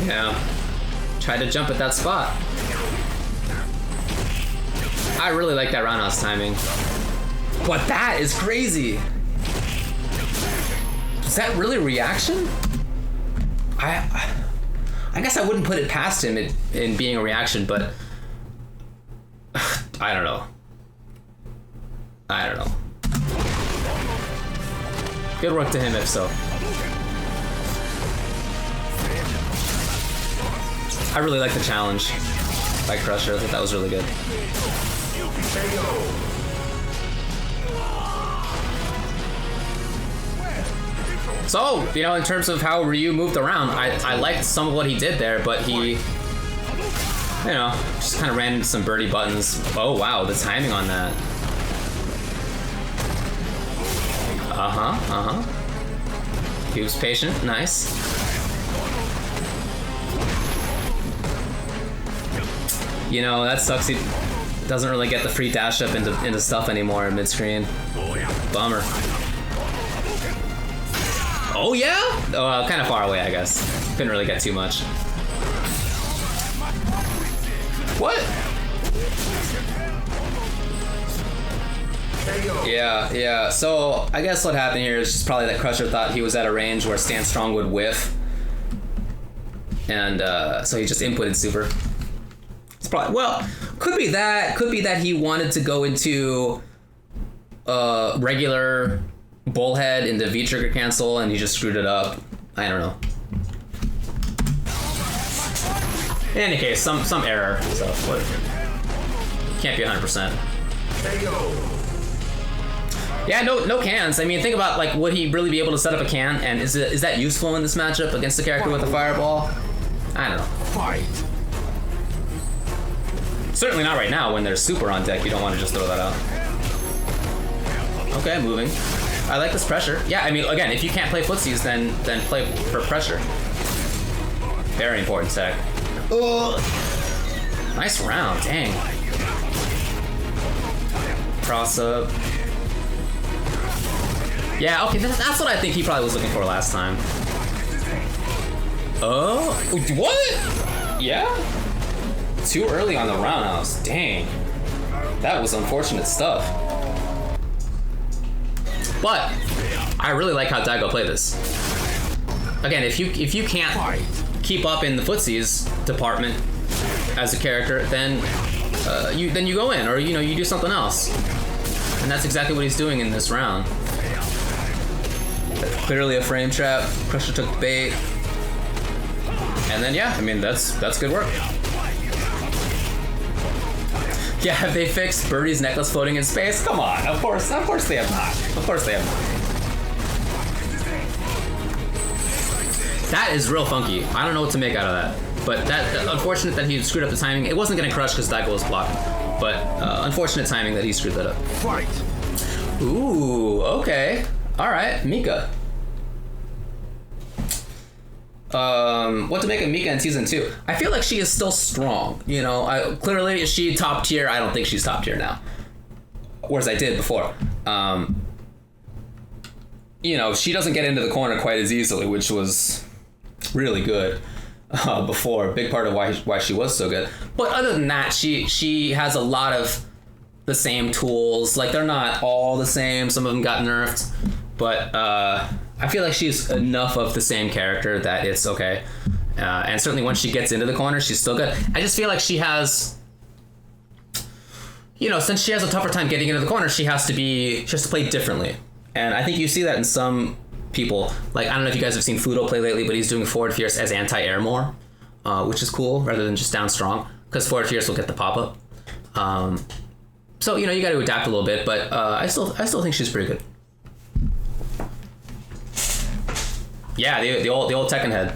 Speaker 1: Yeah. Tried to jump at that spot. I really like that roundhouse timing. But that is crazy. Is that really reaction? I guess I wouldn't put it past him in being a reaction, but I don't know. I don't know. Good work to him if so. I really like the challenge by Crusher. I think that was really good. So, you know, in terms of how Ryu moved around, I liked some of what he did there, but he, you know, just kind of ran into some birdie buttons. Oh, wow, the timing on that. He was patient, nice. You know, that sucks. He doesn't really get the free dash up into stuff anymore in mid-screen. Bummer. Oh yeah? Oh, kind of far away, I guess. Couldn't really get too much. What? Yeah. So I guess what happened here is just probably that Crusher thought he was at a range where Stand Strong would whiff, and so he just inputted super. It's probably, well, could be that he wanted to go into regular bullhead into V trigger cancel and he just screwed it up. I don't know. In any case, some error. So what? Can't be 100%. Yeah, no cans. I mean, think about, like, would he really be able to set up a can, and is that useful in this matchup against the character with a fireball? I don't know.
Speaker 2: Fight.
Speaker 1: Certainly not right now when there's super on deck. You don't want to just throw that out. Okay, moving. I like this pressure. Yeah, I mean, again, if you can't play footsies, then play for pressure. Very important tech. Oh, nice round. Dang. Cross up. Yeah, okay, that's what I think he probably was looking for last time. Oh, what? Yeah? Too early on the roundhouse. Dang. That was unfortunate stuff. But I really like how Daigo played this. Again, if you can't keep up in the footsies department as a character, then you go in, or you do something else. And that's exactly what he's doing in this round. Clearly a frame trap. Crusher took the bait. And then yeah, I mean that's good work. Yeah, have they fixed Birdie's necklace floating in space? Come on, of course they have not. Of course they have not. That is real funky. I don't know what to make out of that. But that unfortunate that he screwed up the timing. It wasn't gonna crush because Daigo was blocking. But unfortunate timing that he screwed that up.
Speaker 2: Fight.
Speaker 1: Ooh, okay. Alright, Mika. What to make of Mika in season 2? I feel like she is still strong. Clearly, is she top tier? I don't think she's top tier now. Whereas I did before. She doesn't get into the corner quite as easily, which was really good before. A big part of why she was so good. But other than that, she has a lot of the same tools. Like, they're not all the same. Some of them got nerfed. But I feel like she's enough of the same character that it's okay. And certainly once she gets into the corner, she's still good. I just feel like she has, since she has a tougher time getting into the corner, she has to play differently. And I think you see that in some people. Like, I don't know if you guys have seen Fudo play lately, but he's doing forward fierce as anti-air more, which is cool, rather than just down strong, because forward fierce will get the pop-up. So, you got to adapt a little bit, but I still think she's pretty good. Yeah, the old Tekken head.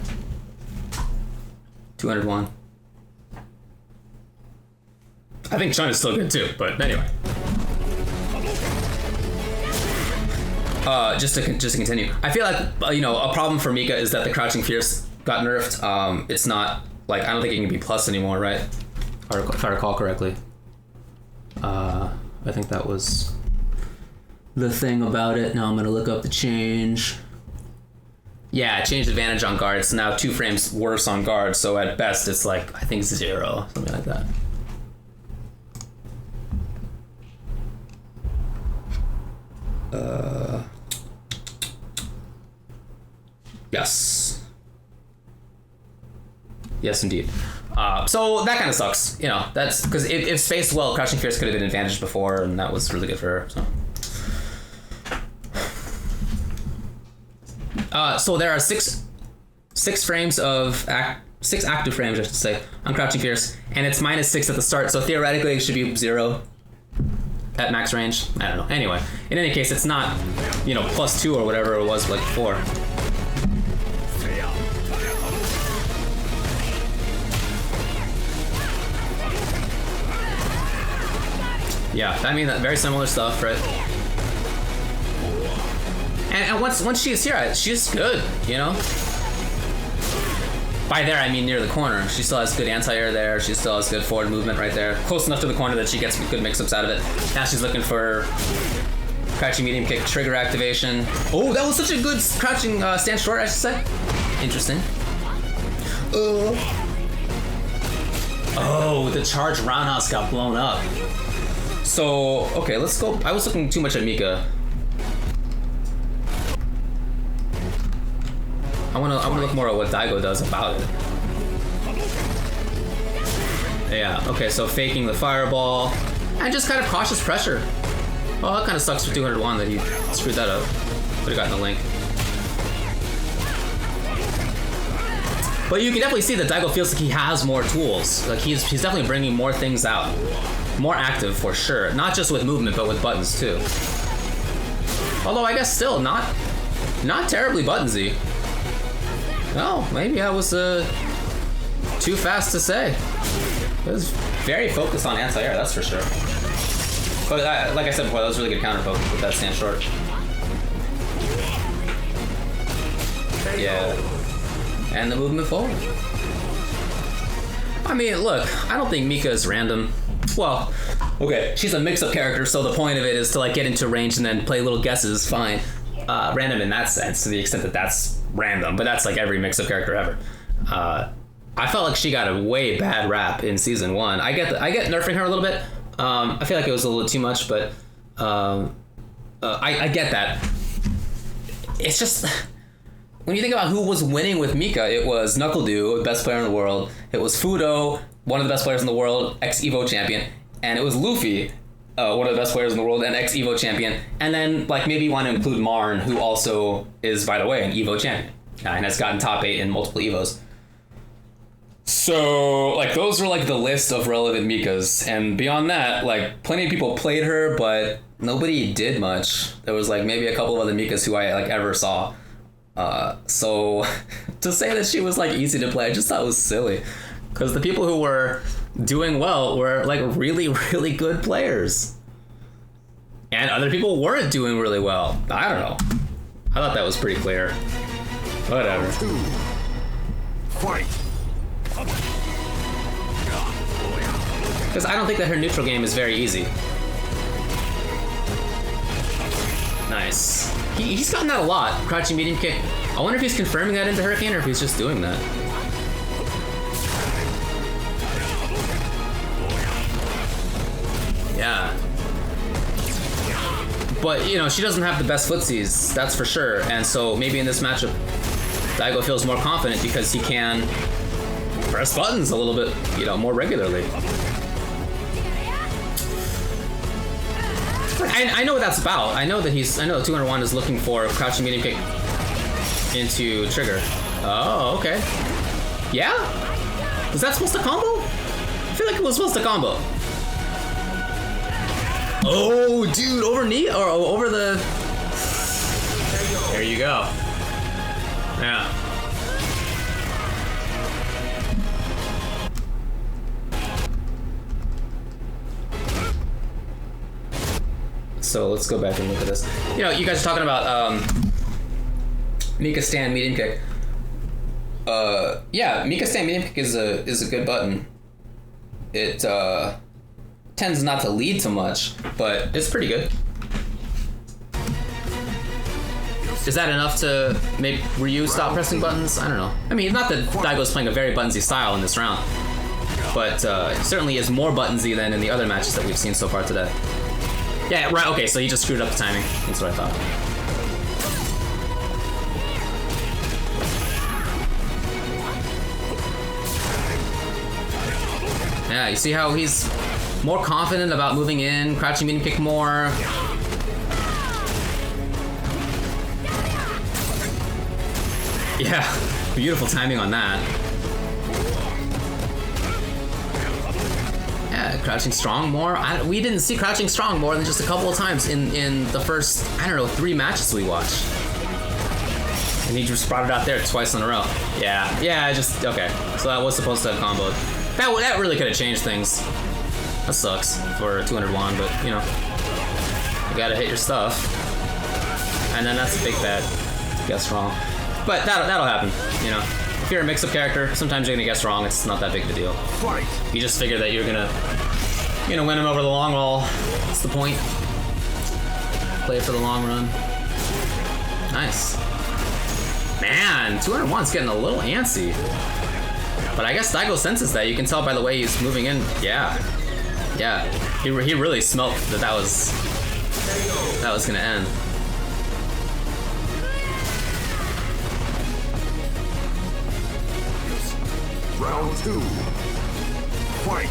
Speaker 1: 201. I think Chun is still good too, but anyway. Just to continue, I feel like a problem for Mika is that the crouching fierce got nerfed. It's not like, I don't think it can be plus anymore, right? Or if I recall correctly. I think that was the thing about it. Now I'm gonna look up the change. Yeah, changed advantage on guard. It's now 2 frames worse on guard, so at best it's like, I think 0, something like that. Yes. Yes, indeed. So that kind of sucks. That's because if spaced well, Crouching Fierce could have been an advantage before, and that was really good for her. So there are six frames of 6 active frames, I should say, on Crouching Fierce, and it's -6 at the start. So theoretically, it should be 0 at max range. I don't know. Anyway, in any case, it's not +2 or whatever it was like before. Yeah, I mean, very similar stuff, right? And once she's here, she's good, By there, I mean near the corner. She still has good anti-air there. She still has good forward movement right there. Close enough to the corner that she gets good mix-ups out of it. Now she's looking for crouching medium kick trigger activation. Oh, that was such a good crouching stand short, I should say. Interesting. Oh, the charge roundhouse got blown up. So, okay, let's go. I was looking too much at Mika. I wanna look more at what Daigo does about it. Yeah, okay, so faking the fireball and just kind of cautious pressure. Oh, that kind of sucks for 201 that he screwed that up. Would have gotten the link. But you can definitely see that Daigo feels like he has more tools. Like he's definitely bringing more things out. More active for sure. Not just with movement, but with buttons too. Although I guess still not terribly buttonsy. No, maybe I was too fast to say. It was very focused on anti-air, that's for sure. But like I said before, that was really good counter focus with that stand short. Yeah. And the movement forward. I mean, look, I don't think Mika is random. Well, okay, she's a mix-up character, so the point of it is to like get into range and then play little guesses, fine. Random in that sense, to the extent that that's random, but that's like every mix-up character ever. I felt like she got a way bad rap in season 1. I get nerfing her a little bit. I feel like it was a little too much, but I get that. It's just when you think about who was winning with Mika, it was NuckleDu, the best player in the world. It was Fudo, one of the best players in the world, ex-Evo champion, and it was Luffy, one of the best players in the world, and ex-Evo champion. And then, like, maybe you want to include Marn, who also is, by the way, an Evo champion, and has gotten top 8 in multiple Evos. So, like, those are, like, the list of relevant Mikas. And beyond that, like, plenty of people played her, but nobody did much. There was, like, maybe a couple of other Mikas who I, like, ever saw. So, to say that she was, like, easy to play, I just thought it was silly. Because the people who were doing well were, like, really, really good players. And other people weren't doing really well. I don't know. I thought that was pretty clear. Whatever.
Speaker 2: Fight.
Speaker 1: Because I don't think that her neutral game is very easy. Nice. He's gotten that a lot. Crouching medium kick. I wonder if he's confirming that into Hurricane or if he's just doing that. Yeah. But, you know, she doesn't have the best footsies, that's for sure. And so maybe in this matchup, Daigo feels more confident because he can press buttons a little bit, you know, more regularly. I know what that's about. I know that 201 is looking for a crouching medium kick into trigger. Oh, okay. Yeah? Was that supposed to combo? I feel like it was supposed to combo. Oh, dude, over knee or over the. There you go. Yeah. So let's go back and look at this. You know, you guys are talking about Mika stand medium kick. Yeah, Mika stand medium kick is a good button. It tends not to lead to much, but it's pretty good. Is that enough to make Ryu stop pressing buttons? I don't know. I mean, not that Daigo's playing a very buttonsy style in this round, but it certainly is more buttonsy than in the other matches that we've seen so far today. Yeah, right, okay, so he just screwed up the timing. That's what I thought. Yeah, you see how he's more confident about moving in, crouching medium kick more. Yeah, beautiful timing on that. Yeah, crouching strong more. We didn't see crouching strong more than just a couple of times in the first, I don't know, 3 matches we watched. And he just brought it out there twice in a row. Yeah, okay. So that was supposed to have comboed. That really could have changed things. That sucks for 201, but you know, you gotta hit your stuff. And then that's a big bet. Guess wrong. But that'll happen, you know. if you're a mix-up character, sometimes you're gonna guess wrong. It's not that big of a deal.
Speaker 2: Fight!
Speaker 1: You just figure that you're gonna win him over the long haul. That's the point. Play it for the long run. Nice. Man, 201's getting a little antsy. But I guess Daigo senses that. You can tell by the way he's moving in. Yeah. Yeah. He really smelt that was gonna end.
Speaker 2: Round 2. Fight!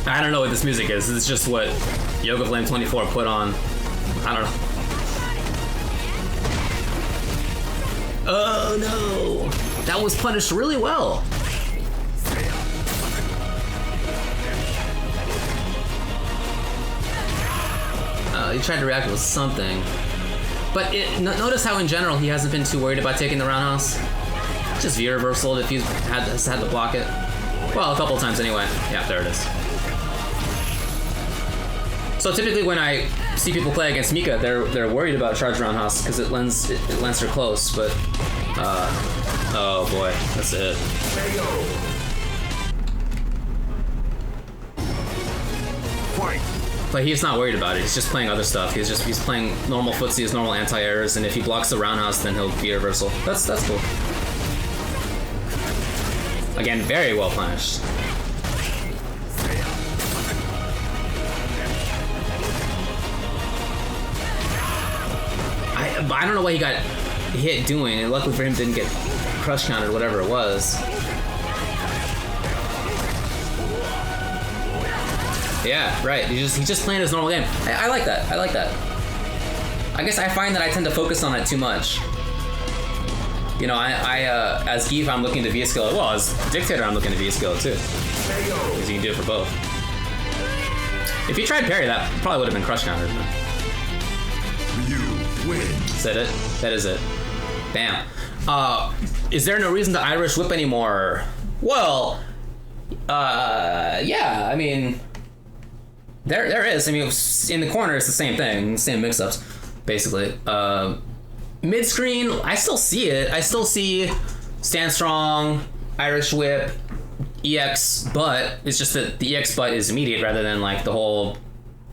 Speaker 1: I don't know what this music is. This is just what Yoga Flame 24 put on. I don't know. Oh no! That was punished really well. He tried to react with something. But notice how in general he hasn't been too worried about taking the roundhouse. Just V-reversal if he's had to block it. Well, a couple times anyway. Yeah, there it is. So typically when I see people play against Mika, they're worried about charge roundhouse because it lends her close, but oh boy, that's it.
Speaker 2: Fight!
Speaker 1: But he's not worried about it. He's just playing other stuff. He's playing normal footsies, normal anti-airs, and if he blocks the roundhouse, then he'll be reversal. That's cool. Again, very well punished. I don't know what he got hit doing, and luckily for him, didn't get crush counted, whatever it was. Yeah, right. He's just playing his normal game. I like that. I like that. I guess I find that I tend to focus on it too much. You know, I as Geef, I'm looking to V-skill. Well, as Dictator, I'm looking to V-skill too. Because you can do it for both. If you tried parry, that probably would have been crush countered.
Speaker 2: You win.
Speaker 1: Is that it? That is it. Bam. Is there no reason to Irish whip anymore? Well, yeah. I mean, there is. I mean, in the corner, it's the same thing, same mix-ups, basically. Mid-screen, I still see it. I still see stand strong, Irish whip, EX butt. It's just that the EX butt is immediate rather than like the whole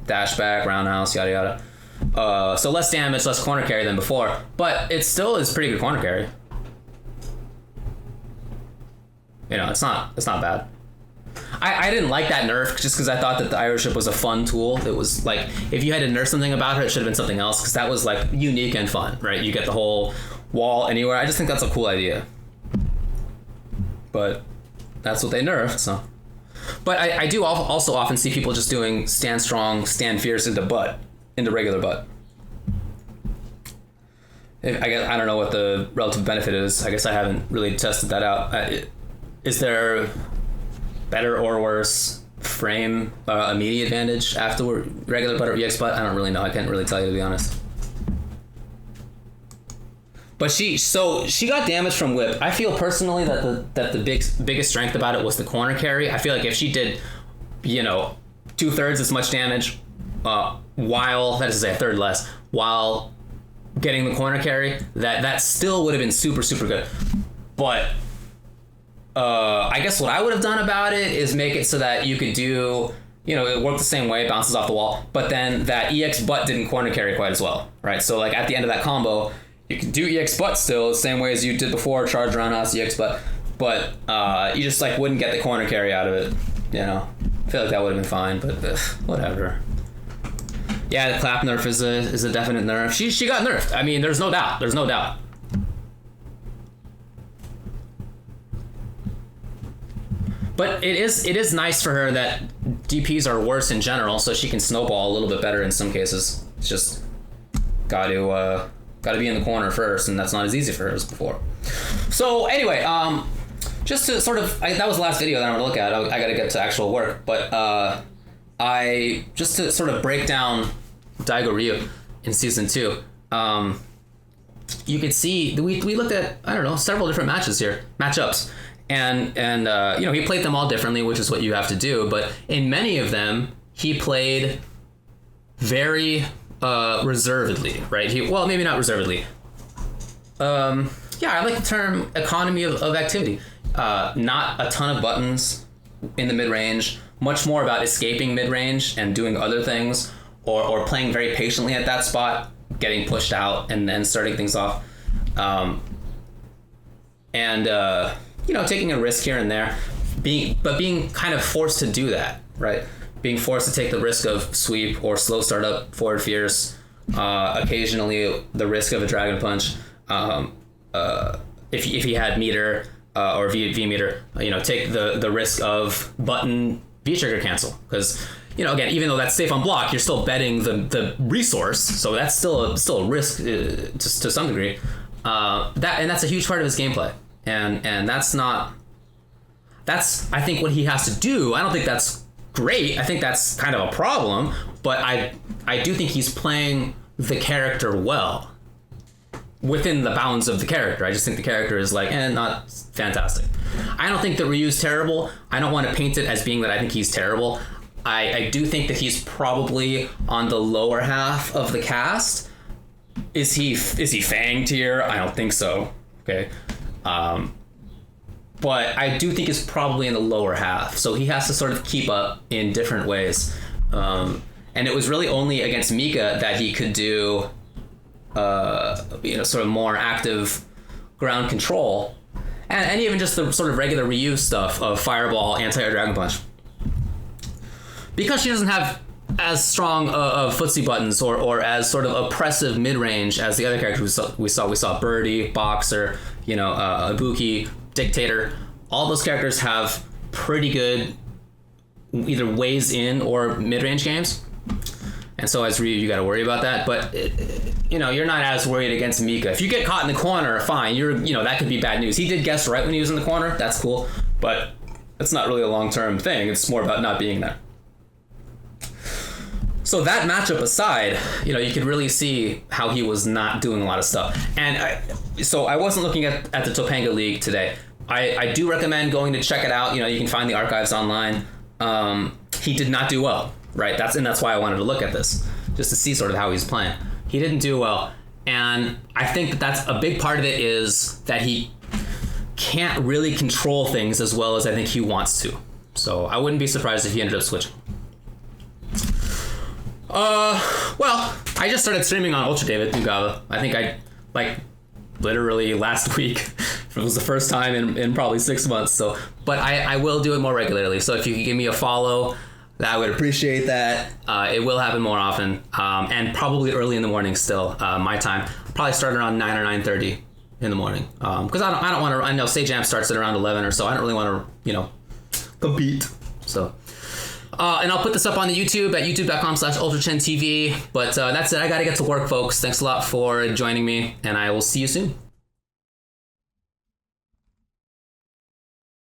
Speaker 1: dash back, roundhouse, yada yada. So less damage, less corner carry than before, but it still is pretty good corner carry. You know, it's not bad. I didn't like that nerf just because I thought that the Irish whip was a fun tool. It was like, if you had to nerf something about her, it should have been something else because that was like unique and fun, right? You get the whole wall anywhere. I just think that's a cool idea. But that's what they nerfed, so. But I do also often see people just doing stand strong, stand fierce into regular butt. I don't know what the relative benefit is. I guess I haven't really tested that out. Is there better or worse frame immediate advantage after regular butt or EX butt? I don't really know. I can't really tell you, to be honest. But she got damage from whip. I feel personally that the biggest strength about it was the corner carry. I feel like if she did, 2/3 as much damage, while, that is to say a third less, while getting the corner carry, that still would have been super, super good. But I guess what I would have done about it is make it so that you could do, it worked the same way, bounces off the wall, but then that EX butt didn't corner carry quite as well, right? So like at the end of that combo, you can do EX butt still the same way as you did before, charge roundhouse, EX butt, but you just like wouldn't get the corner carry out of it, I feel like that would have been fine, but whatever. Yeah, the clap nerf is a definite nerf. She got nerfed. I mean, there's no doubt. But it is nice for her that DPs are worse in general, so she can snowball a little bit better in some cases. It's just got to be in the corner first, and that's not as easy for her as before. So anyway, just to sort of, that was the last video that I'm gonna look at. I got to get to actual work, but I just to sort of break down Daigo Ryu in season 2. You could see we looked at, I don't know, several different matchups. And he played them all differently, which is what you have to do. But in many of them, he played very reservedly, right? Well, maybe not reservedly. Yeah, I like the term economy of activity. Not a ton of buttons in the mid-range, much more about escaping mid-range and doing other things, or playing very patiently at that spot, getting pushed out, and then starting things off. Taking a risk here and there, being kind of forced to do that, right? Being forced to take the risk of sweep or slow startup forward fierce, occasionally the risk of a dragon punch. If he had meter or V meter, take the risk of button V trigger cancel, because again, even though that's safe on block, you're still betting the resource, so that's still a risk to some degree. That's a huge part of his gameplay, and that's I think what he has to do. I don't think that's great. I think that's kind of a problem, but I do think he's playing the character well within the bounds of the character. I just think the character is not fantastic. I don't think that Ryu's terrible. I don't want to paint it as being that I think he's terrible. I do think that he's probably on the lower half of the cast. Is he Fang tier? I don't think so. Okay. But I do think he's probably in the lower half. So he has to sort of keep up in different ways. And it was really only against Mika that he could do sort of more active ground control, and even just the sort of regular Ryu stuff of Fireball, Anti-Air Dragon Punch. Because she doesn't have as strong of footsie buttons or as sort of oppressive mid-range as the other characters we saw Birdie, Boxer, Ibuki, Dictator. All those characters have pretty good either ways in or mid-range games. And so as Ryu, you got to worry about that. But you're not as worried against Mika. If you get caught in the corner, fine. That could be bad news. He did guess right when he was in the corner. That's cool. But it's not really a long-term thing. It's more about not being there. So that matchup aside, you could really see how he was not doing a lot of stuff. And I wasn't looking at the Topanga League today. I do recommend going to check it out. You can find the archives online. He did not do well. Right, that's why I wanted to look at this, just to see sort of how he's playing. He didn't do well, and I think that's a big part of it is that he can't really control things as well as I think he wants to. So I wouldn't be surprised if he ended up switching. Well, I just started streaming on Ultra David through Gava. I think literally last week. It was the first time in probably 6 months. So, but I will do it more regularly. So if you could give me a follow, I would appreciate that. It will happen more often, and probably early in the morning still, my time. Probably start around 9 or 9:30 in the morning. Because I don't want to, I know Say Jam starts at around 11 or so. I don't really want to, compete. So, and I'll put this up on the YouTube at youtube.com/UltraChenTV. But that's it. I got to get to work, folks. Thanks a lot for joining me, and I will see you soon.